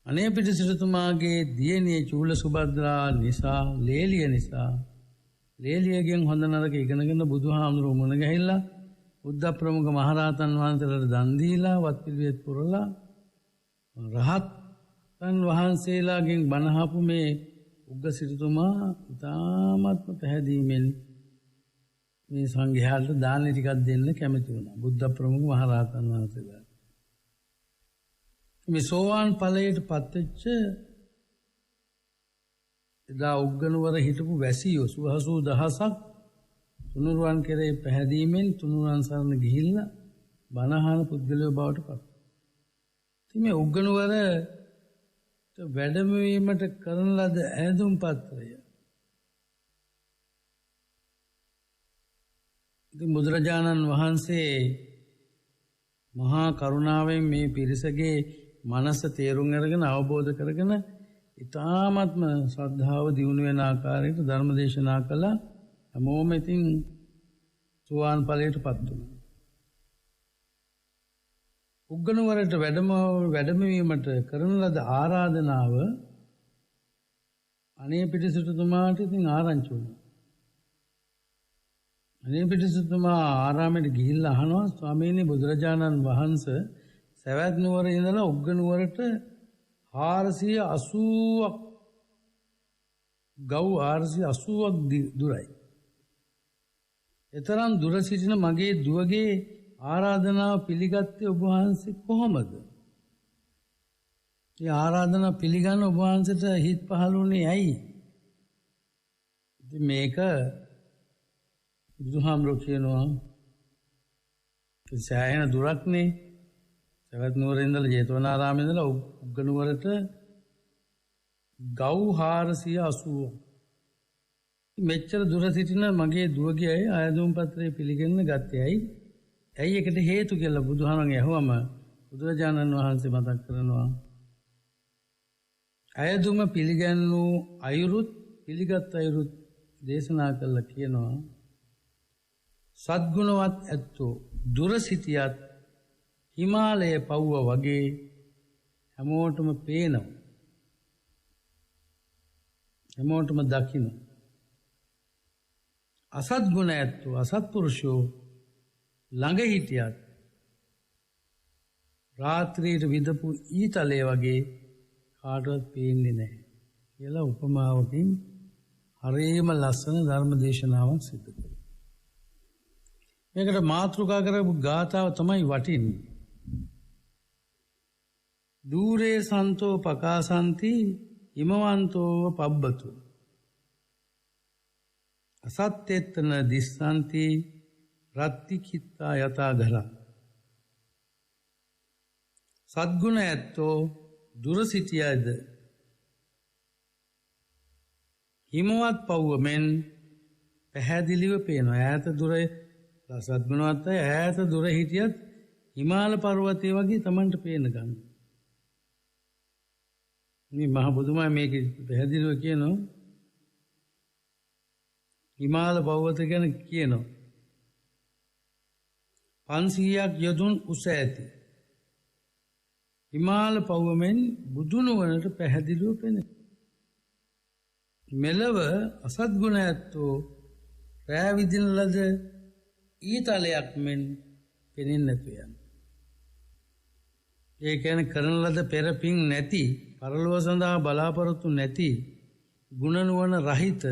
අනේ පිට සිටුතුමාගේ දියණිය චූල සුභද්‍රා නිසා ලේලියගෙන් හොඳ නරක ඉගෙනගෙන බුදුහාමුදුරුවෝ මුණ ගැහිලා බුද්ධ ප්‍රමුඛ මහරහතන් වහන්සේලාට දන් දීලා වත් පිළිවෙත් පුරලා රහතන් වහන්සේලාගෙන් බණ අහපු මේ උග්ග සිටුතුමා ඉතාමත්ම පැහැදීමෙන් මේ සංඝයාට දාන ටිකක් දෙන්න කැමති වුණා. බුද්ධ ප්‍රමුඛ මහරහතන් වහන්සේලා. මේ සෝවාන් ඵලයට පත්වෙච්ච එදා උග්ගනුවර හිටපු වැසියෝ 80000ක් තුනුරුවන් කෙරේ පැහැදීමෙන් තුනුරුවන් සරණ ගිහිල්ලා බණහන පුද්ගලයෝ බවට පත්. ඉතින් මේ උග්ගනුවර වැඩමවීමට කරන ලද ඈඳුම් පත්‍රය ඉතින් බුදුරජාණන් වහන්සේ මහා කරුණාවෙන් මේ පිරිසගේ මනස තේරුම් අරගෙන අවබෝධ කරගෙන ඊ타ත්ම ශ්‍රද්ධාව දියුණු වෙන ආකාරයට ධර්ම දේශනා කළා. හැමෝම ඉතින් සෝවාන් ඵලයටපත් වුණා. උග්ගනුවරට වැඩමවීමට කරන ලද ආරාධනාව අනේ පිටිසිටුතුමාට ඉතින් ආරංචි වුණා. අනේ පිටිසිටුතුමා ආරාමයට ගිහිල්ලා අහනවා ස්වාමීනි බුදුරජාණන් වහන්සේ සවැත් නුවර ඉඳලා උග්ගනුවරට 480ක් ගව් 480ක් දුරයි. එතරම් දුර සිටින මගේ දුවගේ ආරාධනාව පිළිගත්තේ ඔබ වහන්සේ කොහොමද? මේ ආරාධනාව පිළිගන්න ඔබ වහන්සේට හිත් පහළුනේ ඇයි? ඉතින් මේක බුදුහාමුදුරුවෝ කියනවා සෑහෙන දුරක්නේ. සවැත් නුවර ඉඳලා ජේතවනාරාමේ ඉඳලා උග්ගනුවරට ගව් 480. මෙච්චර දුර සිටින මගේ දුවගේ ආයතන පත්‍රය පිළිගන්න ගත්තේ ඇයි? ඇයි ඒකට හේතු කියලා බුදුහාමගෙන් අහුවම බුදුරජාණන් වහන්සේ මතක් කරනවා අයදුම පිළිගන්නු අයුරුත් පිළිගත් අයුරුත් දේශනා කළා කියනවා සද්ගුණවත් ඇත්තෝ දුර සිටියත් හිමාලය පවුව වගේ හැමෝටම පේනවා. හැමෝටම දකින්න. අසද්ගුණ ඇත්තෝ අසත්පුරුෂෝ ළඟ හිටියත් රාත්‍රියට විදපු ඊතලය වගේ කාටවත් පේන්නේ නැහැ කියලා උපමාවකින් හරියම ලස්සන ධර්ම දේශනාවක් සිදු කළා. මේකට මාතෘකා කරපු ගාථාව තමයි වටින්නේ. දූරේ සන්තෝ පකාසන්ති හිමවන්තෝව පබ්බතු අසත්තෙත්තන දිස්සන්ති රත්ති කිත්තා යථාධරා. සද්ගුණ ඇත්තෝ දුර සිටියද හිමවත් පව්වමෙන් පැහැදිලිව පේනවා. ඈත දුර සද්ගුණවත් අය ඈත දුර හිටියත් හිමාල පර්වතය වගේ Tamanට පේන ගන්න. මේ මහ බුදුමා මේක පැහැදිලිව කියනවා. හිමාල පර්වත ගැන කියනවා 500ක් යොදුන් උස ඇති හිමාල පර්වතයෙන් බුදුනුවණට පැහැදිලිව පෙනේ. මෙලව අසද්ගුණ ඇත්තෝ රැ විදින ලද ඊතලයක් මෙන් පෙනෙන්නේ නැතු යන. ඒ කියන්නේ කරන ලද පෙරපින් නැති පරලොව සඳහා බලාපොරොත්තු නැති ගුණ නුවණ රහිත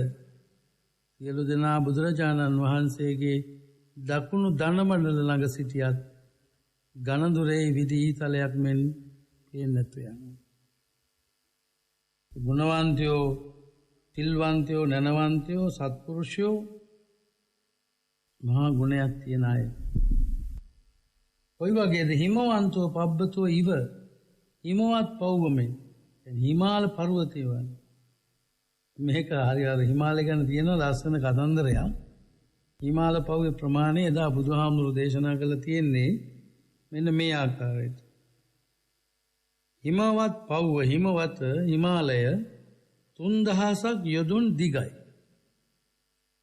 සියලු දෙනා බුදුරජාණන් වහන්සේගේ දකුණු දන මණ්ඩල ළඟ සිටියත් ගණදුරේ විදි ඊතලයක් මෙන් පේන්නේ නැතු යනවා. ගුණවන්තයෝ, තිල්වන්තයෝ, නැනවන්තයෝ, සත්පුරුෂයෝ මහා ගුණයක් තියෙන අය. කොයි වගේද? හිමවන්තෝ පබ්බතෝ ඉව හිමවත් පව්වමෙන්. හිමාල පර්වතය වань. මේක හරියට හිමාලය ගැන තියෙන ලස්සන කතන්දරයක්. හිමාල පව්වේ ප්‍රමාණය එදා බුදුහාමුදුරු දේශනා කළ තියෙන්නේ මෙන්න මේ ආකාරයට. හිමවත් පව්ව හිමවත හිමාලය 3000ක් යොදුන් දිගයි.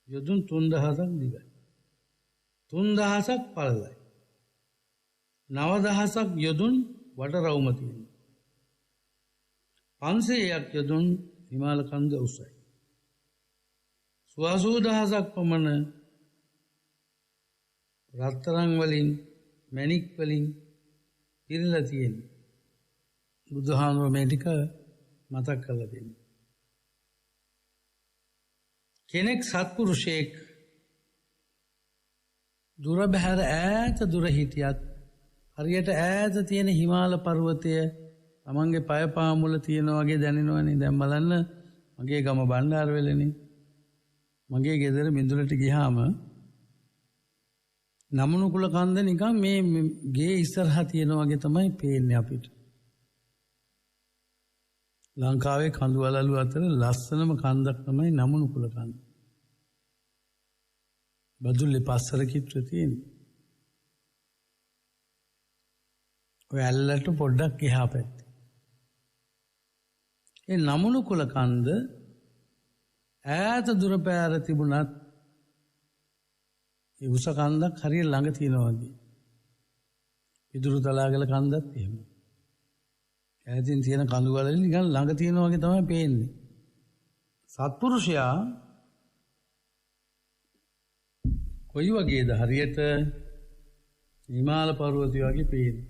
යොදුන් 3000ක් දිගයි. 3000ක් පළලයි. 9000ක් යොදුන් වටරවුම තියෙනවා. 500ක් යොදුන් හිමාල කන්ද උසයි. 80000ක් පමණ රත්තරන් වලින් මැණික් වලින් පිරලා තියෙනවා. බුදුහාමුදුරුවෝ මේ ටික මතක් කරලා දෙනවා. කෙනෙක් සත්පුරුෂයෙක් දුර බැහැර ඈත දුර හිටියත් හරියට ඈත තියෙන හිමාල පර්වතය තමන්ගේ පය පාමුල තියෙන වගේ දැනෙනවනේ. දැන් බලන්න මගේ ගම බණ්ඩාරවැලනේ. මගේ ගෙදර මිදුලට ගියාම නමනුකුල කන්ද නිකන් මේ ගේ ඉස්සරහා තියෙන වගේ තමයි පේන්නේ අපිට. ලංකාවේ කඳු වලලු අතර ලස්සනම කන්දක් තමයි නමනුකුල කන්ද. බදුල්ලේ පස්සර කිට්ටු තියෙන්නේ. ඔය ඇල්ලට පොඩ්ඩක් එහා පැත්තේ. ඒ නමනුකුල කන්ද ඈත දුර පෑර තිබුණත් ඒ උස කන්දක් හරිය ළඟ තියෙනවා වගේ. පිදුරු තලාගල කන්දත් එහෙම. ඈතින් තියෙන කඳු වලින් නිකන් ළඟ තියෙනවා වගේ තමයි පේන්නේ. සත්පුරුෂයා කොයි වගේද? හරියට හිමාල පර්වතය වගේ පේන්නේ.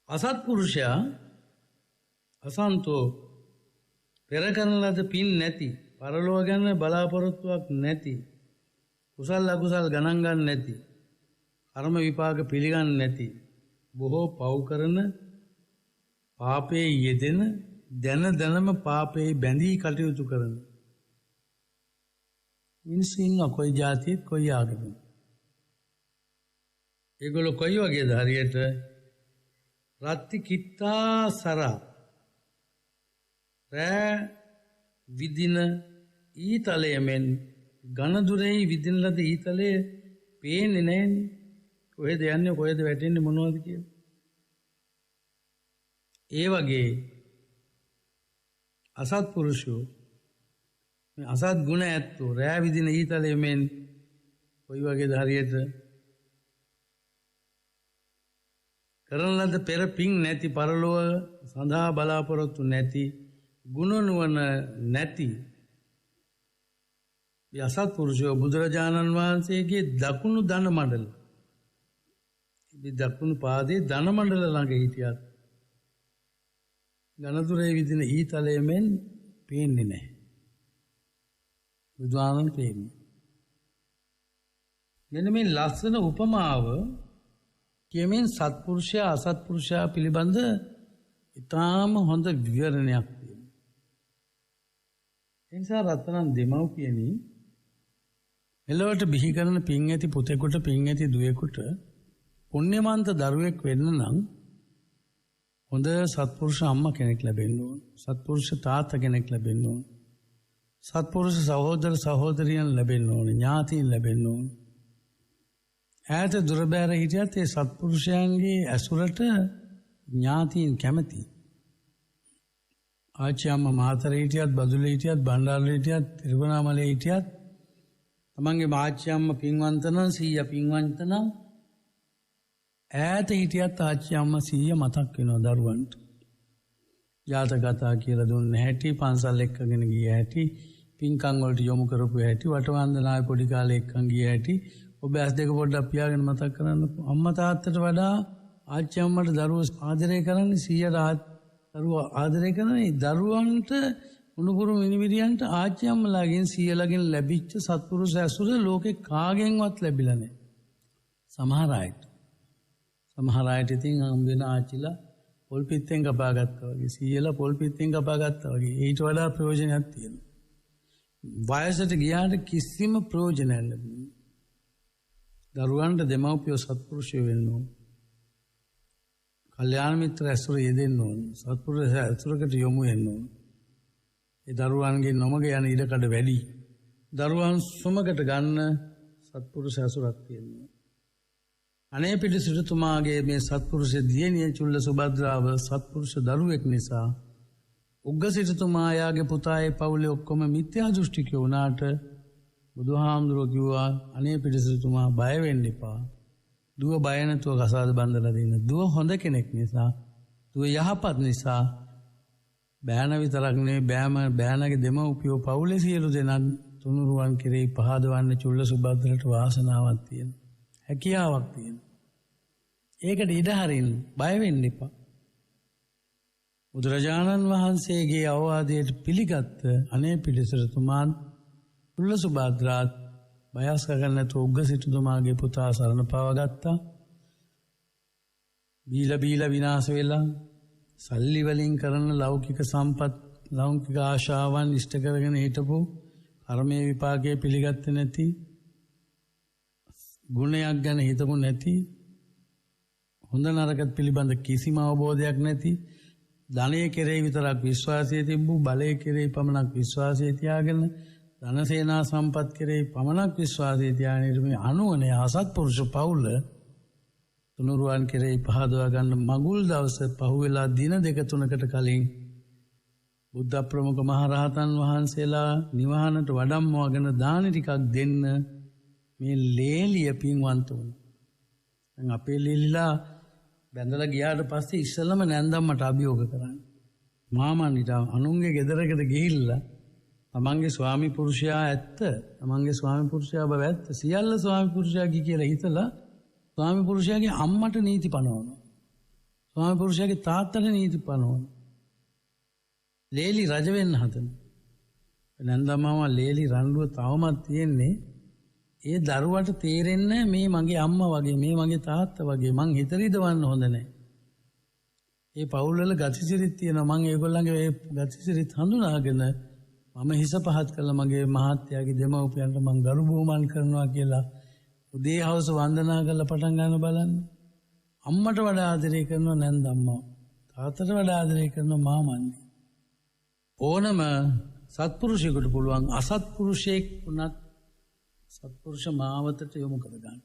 අසත්පුරුෂයා අසන්තෝ පෙර කරන ලද පින් නැති, පරලෝක ගැන බලාපොරොත්තුවක් නැති, කුසල් අකුසල් ගණන් ගන්න නැති, කර්ම විපාක පිළිගන්නේ නැති, බොහෝ පව් කරන, පාපේ යෙදෙන, දැනම පාපේ බැඳී කටයුතු කරන මිනිස්සු ඉන්නවා කොයි ජාතියෙත් කොයි ආගමෙත්. ඒගොල්ලෝ කොයි වගේද? හරියට රත්ති කිත්තා සරා රෑ විදින ඊතලයමෙන් ගණදුරෙහි විදින ලද ඊතලය පේන්නේ නැන්නේ. කොහෙද යන්නේ, කොහෙද වැටෙන්නේ, මොනවද කියලා. ඒ වගේ අසත්පුරුෂෝ, අසත් ගුණ ඇත්තෝ රෑ විදින ඊතලයමෙන් කොයි වගේද? හරියට කරන ලද පෙර පින් නැති, පරලොව සඳහා බලාපොරොත්තු නැති, ගුණ නුවණ නැති මේ අසත්පුරුෂයෝ බුදුරජාණන් වහන්සේගේ දකුණු දන මණ්ඩල, මේ දකුණු පාදයේ දන මණ්ඩල ළඟ හිටියත් ගණදුරේ විදින ඊතලයෙන් පේන්නේ නැහැ. බුදුආනන් පේන්නේ. මෙන්න මේ ලස්සන උපමාව කියමින් සත්පුරුෂයා අසත්පුරුෂයා පිළිබඳ ඉතාම හොඳ විවරණයක් තියෙනවා. ඒ නිසා රත්තරන් දෙමව්පියනි, මෙලොවට බිහි කරන පින් ඇති පුතෙකුට, පින් ඇති දුවෙකුට පුණ්‍යමන්ත දරුවෙක් වෙන්න නම් හොඳ සත්පුරුෂ අම්මා කෙනෙක් ලැබෙන්න ඕන. සත්පුරුෂ තාත්තා කෙනෙක් ලැබෙන්න ඕන. සත්පුරුෂ සහෝදර සහෝදරියන් ලැබෙන්න ඕන. ඥාතීන් ලැබෙන්න ඕන. ඈත දුර බැහැර හිටියත් ඒ සත්පුරුෂයන්ගේ ඇසුරට ඥාතීන් කැමති. ආච්චි අම්මා මාතර හිටියත්, බදුල්ලේ හිටියත්, බණ්ඩාරවල හිටියත්, තිරුවනාමලේ හිටියත් තමන්ගේ ආච්චි අම්මා පින්වන්ත නම්, සීයා පින්වන්ත නම් ඈත හිටියත් ආච්චි අම්මා සීයා මතක් වෙනවා දරුවන්ට. ජාතක කතා කියලා දුන්න හැටි, පන්සල් එක්කගෙන ගිය හැටි, පින්කම් වලට යොමු කරපු හැටි, වටවන්දනාවේ පොඩි කාලේ එක්කන් ගිය හැටි ඔබ ඇස් දෙක පොඩ්ඩක් පියාගෙන මතක් කරන්නකෝ. අම්මා තාත්තට වඩා ආච්චි අම්මට දරුවෝ ආදරය කරන්නේ, සීයාට දරුවෝ ආදරය කරන්නේ. දරුවන්ට උණුකුරු මිනිමිරියන්ට ආච්චි අම්මලාගෙන් සීයාලාගෙන් ලැබිච්ච සත්පුරුෂ ඇසුර ලෝකේ කාගෙන්වත් ලැබිලා නැහැ. සමහර අයට ඉතින් හම් වෙන ආච්චිලා පොල් පිත්තෙන් කපා ගත්තා වගේ සීයලා පොල් පිත්තෙන් කපා ගත්තා වගේ ඊට වඩා ප්‍රයෝජනයක් තියෙනවා. වයසට ගියාට කිසිම ප්‍රයෝජනයක් ලැබෙන්නේ නැහැ. දරුවන්ට දෙමව්පියෝ සත්පුරුෂයෝ වෙන්න ඕන. කල්යාණ මිත්‍ර ඇසුර යෙදෙන්න ඕන. සත්පුරුෂ ඇසුරකට යොමු වෙන්න ඕන. ඒ දරුවන්ගේ නොමග යන ඉඩකඩ වැඩි. දරුවන් සුමකට ගන්න සත්පුරුෂ ඇසුරක් තියෙනවා. අනේ පිට සිටුතුමාගේ මේ සත්පුරුෂ දියණිය චුල්ල සුභද්‍රාව සත්පුරුෂ දරුවෙක් නිසා උග්ග සිටුතුමායාගේ පුතාගේ පවුලේ ඔක්කොම මිත්‍යා දෘෂ්ටිකයෝ වුණාට බුදුහාමුදුරුවෝ කිව්වා අනේ පිට සිටුතුමා බය වෙන්න එපා. දුව බය නැතුව කසාද බඳලා දෙන්න. දුව හොඳ කෙනෙක් නිසා, දුව යහපත් නිසා බෑන විතරක් නෙවෙයි බෑනගේ දෙමව්පියෝ පවුලේ සියලු දෙනා තුනුරුවන් කෙරෙහි පහදවන්න චුල්ල සුභද්‍රට වාසනාවක් තියෙනවා. හැකියාවක් තියෙනවා. ඒකට ඉඩ හරින්න බය වෙන්න එපා. බුදුරජාණන් වහන්සේගේ අවවාදයට පිළිගත්ත අනේ පිළිසරතුමාන් චුල්ල සුභද්‍රාත් බයස් කරගන්න නැතුව උග්ග සිටුතුමාගේ පුතා සරණ පාවගත්තා. බීලා විනාශ වෙලා සල්ලි වලින් කරන ලෞකික සම්පත් ලෞකික ආශාවන් ඉෂ්ට කරගෙන හිටපු කර්මයේ විපාකයේ පිළිගත්තේ නැති ගුණයක් ගැන හිතමු නැති හොඳ නරකත් පිළිබඳ කිසිම අවබෝධයක් නැති ධනය කෙරෙහි විතරක් විශ්වාසය තිබ්බු බලය කෙරෙහි පමණක් විශ්වාසය තියාගෙන ධනසේනා සම්පත් කෙරෙහි පමණක් විශ්වාසය තියාගෙන මේ අනුවනේ අසත්පුරුෂ පවුල තුනුරුවන් කෙරෙහි පහදවා ගන්න මගුල් දවස පහුවෙලා දින 2-3කට කලින් බුද්ධ ප්‍රමුඛ මහරහතන් වහන්සේලා නිවහනට වඩම්මවගෙන දාන ටිකක් දෙන්න මේ ලේලිය පින්වන්ත වුණා. දැන් අපේ ලේලිලා බැඳලා ගියාට පස්සේ ඉස්සෙල්ලම නැන්දම්මට අභියෝග කරන්නේ. මාමන්නිට අනුන්ගේ ගෙදරකට ගිහිල්ලා තමන්ගේ ස්වාමි පුරුෂයා ඇත්ත, තමන්ගේ ස්වාමි පුරුෂයා බව ඇත්ත, සියල්ල ස්වාමි පුරුෂයාගේ කියලා හිතලා ස්වාමි පුරුෂයාගේ අම්මට නීති පනවනවා. ස්වාමි පුරුෂයාගේ තාත්තට නීති පනවනවා. ලේලි රජ වෙන්න හදන. නැන්දම්මම ලේලි රණ්ඩුව තවමත් තියෙන්නේ. ඒ දරුවට තේරෙන්නේ මේ මගේ අම්මා වගේ මේ මගේ තාත්තා වගේ මං හිත රිදවන්න හොඳ නැහැ. ඒ පවුල් වල ගතිසිරිත් තියෙනවා. මං ඒගොල්ලන්ගේ ඒ ගතිසිරිත් හඳුනාගෙන මම හිස පහත් කළා මගේ මහත්තයාගේ දෙමව්පියන්ට මං ගරු බුහුමන් කරනවා කියලා උදේ හවස වන්දනා කරලා පටන් ගන්න බලන්න. අම්මට වඩා ආදරය කරනවා නැන්දම්මා. තාත්තට වඩා ආදරය කරනවා මාමන්නේ. ඕනම සත්පුරුෂයෙකුට පුළුවන් අසත්පුරුෂයෙක් වුණත් සත්පුරුෂ මාවතට යොමු කරගන්න.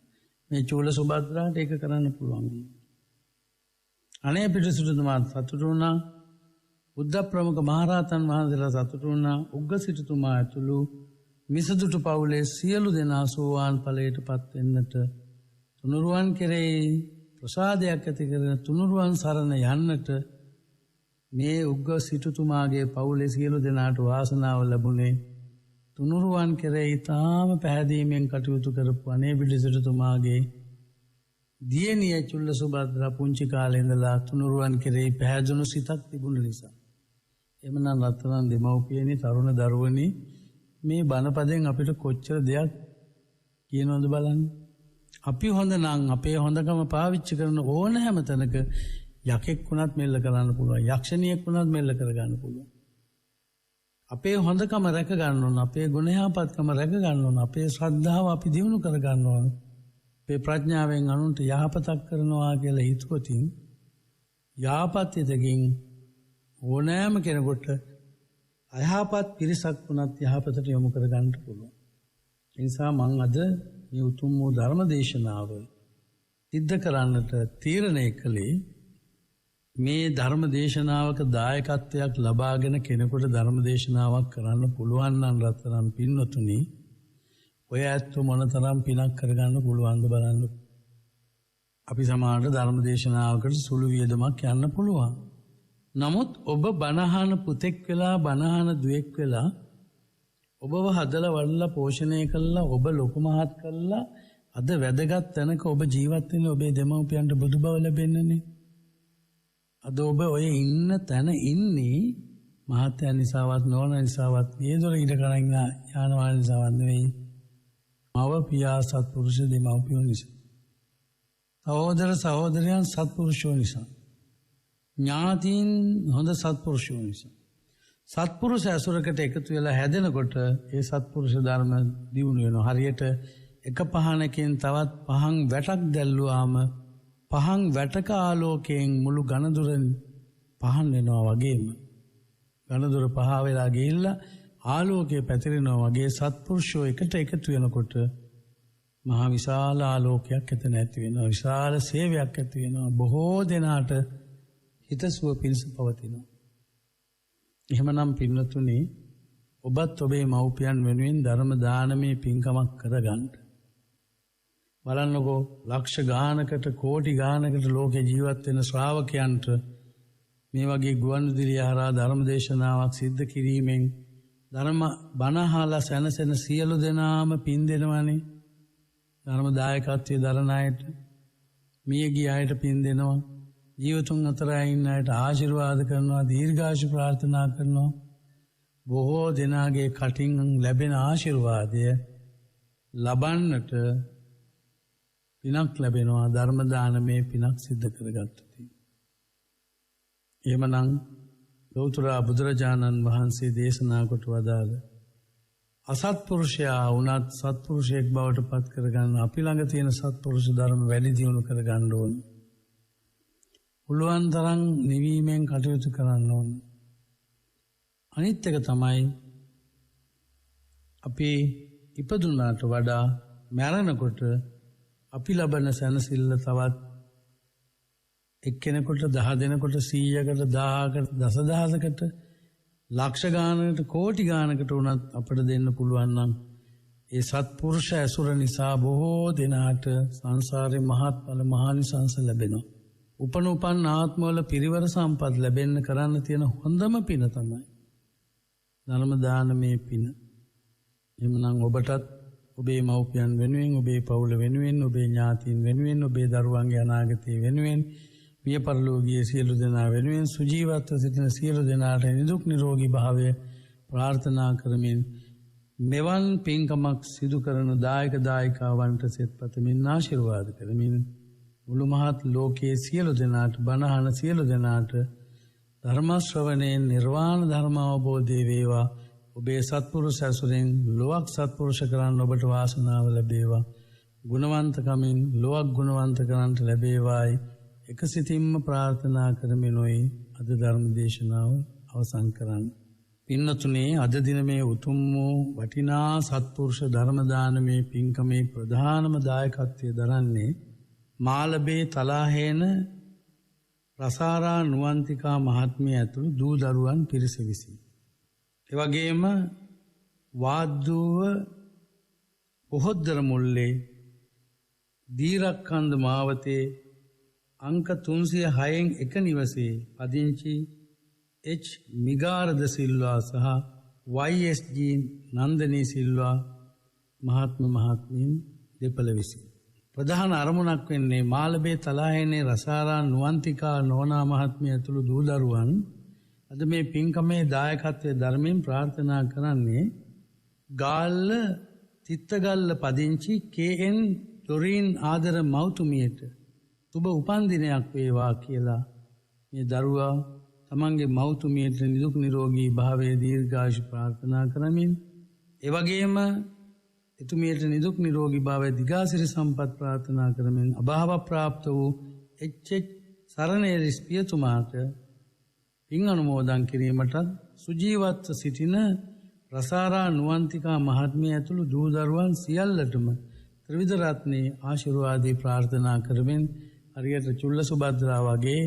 මේ චූල සුභද්‍රාට ඒක කරන්න පුළුවන්. අනේ පිටසිටුතුමා සතුටු වුණා. බුද්ධ ප්‍රමුඛ මහරහතන් වහන්සේලා සතුටු වුණා. උග්ග සිටුතුමා ඇතුළු මිසදුටු පවුලේ සියලු දෙනා සෝවාන් ඵලයටපත් වෙන්නට තුනුරුවන් කෙරෙහි ප්‍රසාදයක් ඇති කරගෙන තුනුරුවන් සරණ යන්නට මේ උග්ග සිටුතුමාගේ පවුලේ සියලු දෙනාට වාසනාව ලැබුණේ තුනුරුවන් කෙරෙහි තාම පැහැදීමෙන් කටයුතු කරපු අනේ පිළිසිටුතුමාගේ දියණිය චුල්ල සුභද්‍රා පුංචි කාලේ ඉඳලා තුනුරුවන් කෙරෙහි පැහැදුණු සිතක් තිබුණ නිසා. එමනම් රත්තරන් දෙමව්පියනි තරුණ දරුවනි මේ බණපදයෙන් අපිට කොච්චර දෙයක් කියනවද බලන්න. අපි හොඳ නම් අපේ හොඳකම පාවිච්චි කරන ඕනෑම තැනක යකෙක් වුණත් මෙල්ල කරන්න පුළුවන්. යක්ෂණියෙක් වුණත් මෙල්ල කරගන්න පුළුවන්. අපේ හොඳකම රැක ගන්න ඕන. අපේ ගුණ යහපත්කම රැක ගන්න ඕන. අපේ ශ්‍රද්ධාව අපි දියුණු කර ගන්න ඕන. අපේ ප්‍රඥාවෙන් අනුන්ට යහපතක් කරනවා කියලා හිතුවොතින් යහපත් හිතකින් ඕනෑම කෙනෙකුට අයහපත් පිරිසක් වුණත් යහපතට යොමු කර ගන්න පුළුවන්. ඒ නිසා මම අද මේ උතුම් වූ ධර්ම දේශනාව සිද්ධ කරන්නට තීරණය කළේ මේ ධර්ම දේශනාවක දායකත්වයක් ලබාගෙන කෙනෙකුට ධර්ම දේශනාවක් කරන්න පුළුවන් නම් රත්තරන් පින්වතුනි ඔය ඇත්ත මොනතරම් පිනක් කරගන්න පුළුවන්ද බලන්න. අපි සමාජ ධර්ම දේශනාවකට සුළු වියදමක් යන්න පුළුවන්. නමුත් ඔබ බණහන පුතෙක් වෙලා බණහන දුවෙක් වෙලා ඔබව හදලා වඩලා පෝෂණය කළා ඔබ ලොකු මහත් කළා අද වැදගත් තැනක ඔබ ජීවත් වෙන්නේ ඔබේ දෙමව්පියන්ට බුදු බව ලැබෙන්නනේ. අද ඔබ ඔය ඉන්න තැන ඉන්නේ මහත්ය නිසාවත් නෝන නිසාවත් ඊදොර ඉඳ කරගෙන යාන වාහන නිසාවත් නෙවෙයි. මව පියා සත්පුරුෂ දෙමව්පියෝ නිසා. සහෝදර සහෝදරයන් සත්පුරුෂයෝ නිසා. ඥාතීන් හොඳ සත්පුරුෂයෝ නිසා. සත්පුරුෂ ඇසුරකට එකතු වෙලා හැදෙනකොට ඒ සත්පුරුෂ ධර්ම දියුණු වෙනවා. හරියට එක පහනකින් තවත් පහන් වැටක් දැල්ලුවාම පහන් වැටක ආලෝකයෙන් මුළු ඝනදුර පහන් වෙනවා වගේම ඝනදුර පහ වෙලා ගිහිල්ලා ආලෝකය පැතිරෙනවා වගේ සත්පුරුෂයෝ එකට එකතු වෙනකොට මහා විශාල ආලෝකයක් එතන ඇති වෙනවා. විශාල සේවයක් ඇති වෙනවා. බොහෝ දෙනාට හිතසුව පිණිස පවතිනවා. එහෙමනම් පින්නතුනි ඔබත් ඔබේ මව්පියන් වෙනුවෙන් ධර්ම දානමය පින්කමක් කරගන්න. බලන්නකෝ ලක්ෂ ගානකට කෝටි ගානකට ලෝකේ ජීවත් වෙන ශ්‍රාවකයන්ට මේ වගේ ගුවන්විදුලිය හරහා ධර්ම දේශනාවක් සිද්ධ කිරීමෙන් ධර්ම බණ අහලා සැනසෙන සියලු දෙනාම පින් දෙනවනේ. ධර්ම දායකත්වයේ දරන අයට මිය ගිය අයට පින් දෙනවා. ජීවතුන් අතර ඉන්න අයට ආශිර්වාද කරනවා, දීර්ඝායුෂ ප්‍රාර්ථනා කරනවා. බොහෝ දෙනාගේ කටින් ලැබෙන ආශිර්වාදය ලබන්නට පිනක් ලැබෙනවා. ධර්ම දානමේ පිනක් සිද්ධ කරගත්තොත්. එහෙමනම් ගෞතම බුදුරජාණන් වහන්සේ දේශනා කොට වදාළ අසත්පුරුෂයා වුණත් සත්පුරුෂයෙක් බවට පත් කරගන්න අපි ළඟ තියෙන සත්පුරුෂ ධර්ම වැඩි දියුණු කරගන්න ඕන. පුළුවන් තරම් නිවීමෙන් කටයුතු කරන්න ඕන. අනිත් එක තමයි අපි ඉපදුනාට වඩා මරණකොට අපි ලබන සැනසෙල්ල තවත් එක්කෙනෙකුට 10 දෙනෙකුට 100කට 1000කට දසදහසකට ලක්ෂ ගානකට කෝටි ගානකට වුණත් අපිට දෙන්න පුළුවන් නම් ඒ සත්පුරුෂ ඇසුර නිසා බොහෝ දෙනාට සංසාරේ මහත්ඵල මහානිසංස ලැබෙනවා. උපන් ආත්මවල පිරිවර සම්පත් ලැබෙන්න කරන්න තියෙන හොඳම පින තමයි ධර්ම දානමේ පින. එhmenan ඔබටත් ඔබේ මව්පියන් වෙනුවෙන්, ඔබේ පවුල වෙනුවෙන්, ඔබේ ඥාතීන් වෙනුවෙන්, ඔබේ දරුවන්ගේ අනාගතය වෙනුවෙන්, මිය පරලෝකීය සියලු දෙනා වෙනුවෙන්, සුජීවත්ව සිටින සියලු දෙනාට නිදුක් නිරෝගී භාවය ප්‍රාර්ථනා කරමින් මෙවන් පින්කමක් සිදු කරන දායක දායිකාවන්ට සෙත් පතමින් ආශිර්වාද කරමින් මුළු මහත් ලෝකයේ සියලු දෙනාට බණහන සියලු දෙනාට ධර්ම ශ්‍රවණයෙන් නිර්වාණ ධර්ම අවබෝධය වේවා. ඔබේ සත්පුරුෂ ඇසුරෙන් ලොවක් සත්පුරුෂ කරන්න ඔබට වාසනාව ලැබේවා. ගුණවන්තකමින් ලොවක් ගුණවන්ත කරන්නට ලැබේවායි එකසිතින්ම ප්‍රාර්ථනා කරමිනුයි අද ධර්ම දේශනාව අවසන් කරන්න. පින්නතුනේ අද දින මේ උතුම් වූ වටිනා සත්පුරුෂ ධර්ම දානමේ පින්කමේ ප්‍රධානම දායකත්වය දරන්නේ මාලබේ තලාහේන රසාරා නුවන්තිකා මහත්මිය ඇතුළු දූ දරුවන් පිරිස විසින්. ඒ වගේම වාද්දුව පොහොද්දර මුල්ලේ දීරක්කන්ද මාවතේ අංක 306න් එක නිවසේ පදිංචි H මිගාරද සිල්වා සහ YSG නන්දනී සිල්වා මහත්මීන් දෙපළ විසින්. ප්‍රධාන අරමුණක් වෙන්නේ මාලබේ තලාහේනේ රසාරා නුවන්තිකා නෝනා මහත්මිය ඇතුළු දූ දරුවන් අද මේ පින්කමේ දායකත්වයේ ධර්මයෙන් ප්‍රාර්ථනා කරන්නේ ගාල්ල තිත්තගල්ල පදිංචි KN ඩොරින් ආදර මෞතුමියට සුබ උපන්දිනයක් වේවා කියලා මේ දරුවා තමන්ගේ මෞතුමියට නිදුක් නිරෝගී භාවයේ දීර්ඝායුෂ ප්‍රාර්ථනා කරමින් ඒ වගේම එතුමියට නිදුක් නිරෝගී භාවයේ දිගාසිරි සම්පත් ප්‍රාර්ථනා කරමින් අභාව ප්‍රාප්ත වූ HH සරණේරිස් පියතුමාට පින් අනුමෝදන් කිරීමට සුජීවත්ව සිටින රසාරා නුවන්තිකා මහත්මිය ඇතුළු දූ දරුවන් සියල්ලටම ත්‍රිවිධ රත්නේ ආශිර්වාදී ප්‍රාර්ථනා කරමින් හරියට චුල්ල සුභද්‍රා වගේ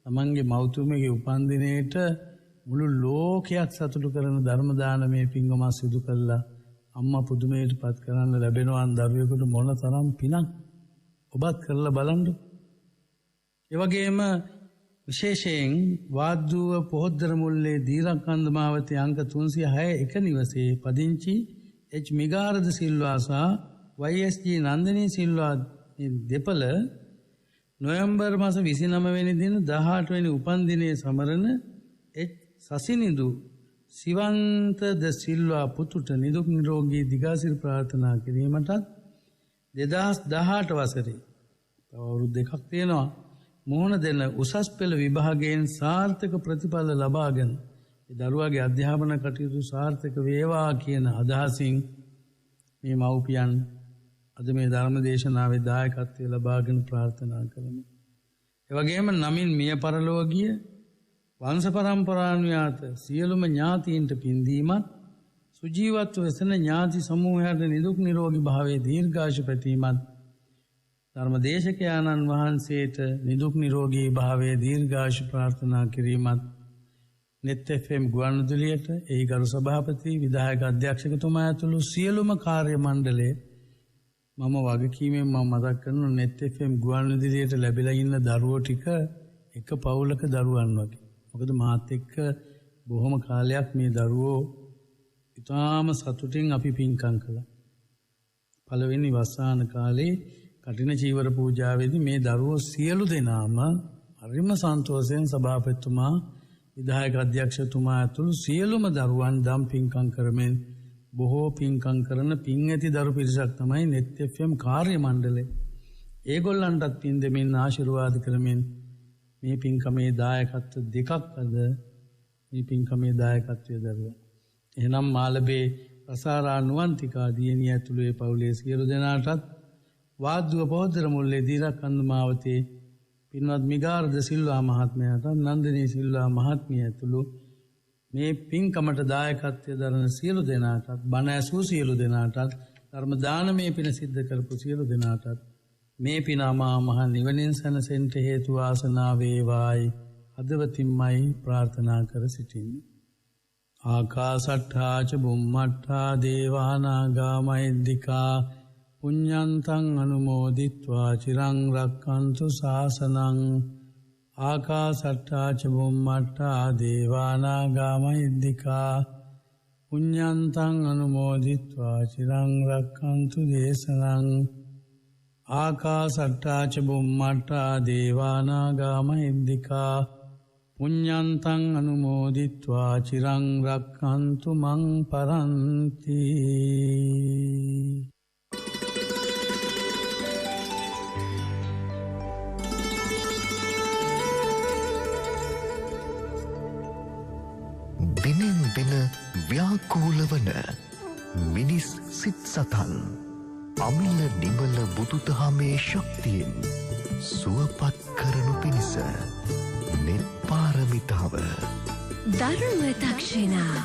තමන්ගේ මෞතුමියගේ උපන්දිනේට මුළු ලෝකයක් සතුටු කරන ධර්ම දානමය පින්කම සිදු කළා අම්මා පුදුමයට පත් කරන්න ලැබෙනවා දරුවෙකුට මොන තරම් පිනක් ඔබත් කරලා බලන්න. ඒ වගේම විශේෂයෙන් වාද්දුව පොහොද්දර මුල්ලේ දීරක්කන්ද මාවතේ අංක 306 එක නිවසේ පදිංචි H මිගාරද සිල්වා සහ YSG නන්දනී සිල්වා දෙපළ නොවැම්බර් මාස 29 වෙනි දින 18 වෙනි උපන්දිනයේ සමරන H සසිනිදු සිවන්ත ද සිල්වා පුතුට නිදුක් නිරෝගී දිගාසිරි ප්‍රාර්ථනා කිරීමටත් 2018 වසරේ අවුරුදු 2ක් තියෙනවා මුහුණ දෙන උසස් පෙළ විභාගයෙන් සාර්ථක ප්‍රතිඵල ලබාගෙන ඒ දරුවාගේ අධ්‍යාපන කටයුතු සාර්ථක වේවා කියන අදහසින් මේ මව්පියන් අද මේ ධර්ම දේශනාවේ දායකත්වය ලබාගෙන ප්‍රාර්ථනා කරමු. ඒ වගේම නමින් මිය පරලොව ගිය වංශ පරම්පරානුයාත සියලුම ඥාතීන්ට පින් දීමත් සුජීවත්ව වෙසෙන ඥාති සමූහයට නිදුක් නිරෝගී භාවයේ දීර්ඝායුෂ පැතීමත් ධර්මදේශකයාණන් වහන්සේට නිදුක් නිරෝගී භාවයේ දීර්ඝායුෂ ප්‍රාර්ථනා කිරීමත් net fm ගුවන්විදුලියට එහි ගරු සභාපති විධායක අධ්‍යක්ෂකතුමා ඇතුළු සියලුම කාර්ය මණ්ඩලය මම වගකීමෙන් මම මතක් කරනවා net fm ගුවන්විදුලියට ලැබිලා ඉන්න දරුවෝ ටික එක පවුලක දරුවන් වගේ. මොකද මාත් එක්ක බොහොම කාලයක් මේ දරුවෝ ඉතාම සතුටින් අපි පින්කම් කළා. පළවෙනි වස්සාන කාලේ කටින චීවර පූජාවේදී මේ දරුවෝ සියලු දෙනාම හරිම සන්තෝෂයෙන් සභාපතිතුමා විධායක අධ්‍යක්ෂතුමා ඇතුළු සියලුම දරුවන් දම් පින්කම් කරමින් බොහෝ පින්කම් කරන පින් ඇති දරු පිරිසක් තමයි net fm කාර්ය මණ්ඩලය. ඒගොල්ලන්ටත් පින් දෙමින් ආශිර්වාද කරමින් මේ පින්කමේ දායකත්ව දෙකක් අද මේ පින්කමේ දායකත්වයේ දරුවා. එහෙනම් මාළඹේ ප්‍රසාරා නුවන්තිකා දියණිය ඇතුළු ඒ පවුලේ සියලු දෙනාටත් වාද්දුව පොහොතර මුල්ලේ දීරකන්ද මාවතේ පින්වත් මිගාරද සිල්වා මහත්මයාට නන්දිනී සිල්වා මහත්මිය ඇතුළු මේ පින්කමට දායකත්වය දරන සියලු දෙනාටත් බණ ඇසූ සියලු දෙනාටත් ධර්ම දානමය පින සිද්ධ කරපු සියලු දෙනාටත් මේ පින අමා මහ නිවනින් සැනසෙන්න හේතු වාසනා වේවායි හදවතින්මයි ප්‍රාර්ථනා කර සිටින්නේ. ආකාසට්ඨා ච බුම්මට්ඨා දේවා නාග මහිද්దికා පුඤ්ඤන්තං අනුමෝදිත්වා චිරං රක්ඛන්තු ශාසනං. ආකාසට්ඨා ච බුම්මට්ඨා දේවා නාග මහිද්దికා පුඤ්ඤන්තං අනුමෝදිත්වා චිරං රක්ඛන්තු දේශනං. ආකාසට්ඨා ච බුම්මට්ඨා දේවා නාග මහිද්దికා පුඤ්ඤන්තං අනුමෝදිත්වා චිරං රක්ඛන්තු මං පරන්ති. දිනෙන් දින ව්‍යාකූල වන මිනිස් සිත් සතන් අමිල නිමල බුදුදහමේ ශක්තියෙන් සුවපත් කරනු පිණිස net පාරමිතාව ධර්ම දක්ෂිනා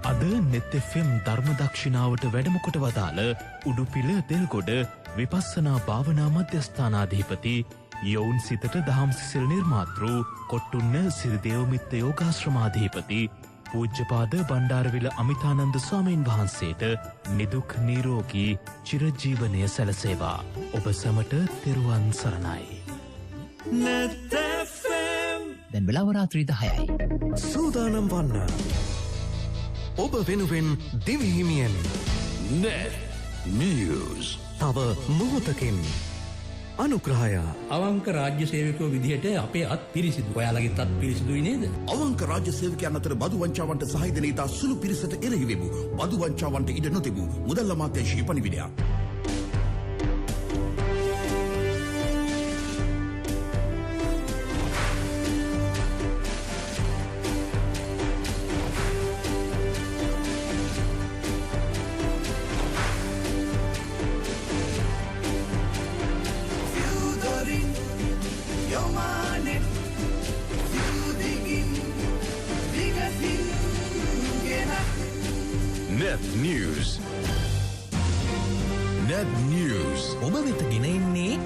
අද net fm ධර්ම දක්ෂිනාවට වැඩම කොට වදාළ උඩුපිල දෙල්ගොඩ විපස්සනා භාවනා මධ්‍යස්ථානාධිපති යොවුන් සිතට දහම් සිසිල් නිර්මාතෘ කොට්ටුන්න සිරිදේව මිත්ත යෝගාශ්‍රමාධිපති පූජ්‍යපාද බණ්ඩාරවිල අමිතානන්ද ස්වාමීන් වහන්සේට නිදුක් නිරෝගී චිරජීවනය සැලසේවා. ඔබ සැමට තෙරුවන් සරණයි. දැන් වෙලාව රාත්‍රී 10යි. සූදානම් වන්න ඔබ වෙනුවෙන් දිවිහිමියෙන් net news තව මොහොතකින් අනුග්‍රහය. අවංක රාජ්‍ය සේවකයෝ විදිහට අපේ අත් පිරිසිදු. ඔයාලගේ අත් පිරිසිදුයි නේද? අවංක රාජ්‍ය සේවකයන් අතර බදු වංචාවන්ට සහාය දෙන ඉතා සුළු පිරිසට එරෙහි වෙමු. බදු වංචාවන්ට ඉඩ නොතිබූ මුදල් අමාත්‍යාංශයේ පණිවිඩයක්. Net News. Net News. ඔබ වෙත ගෙන එන්නේ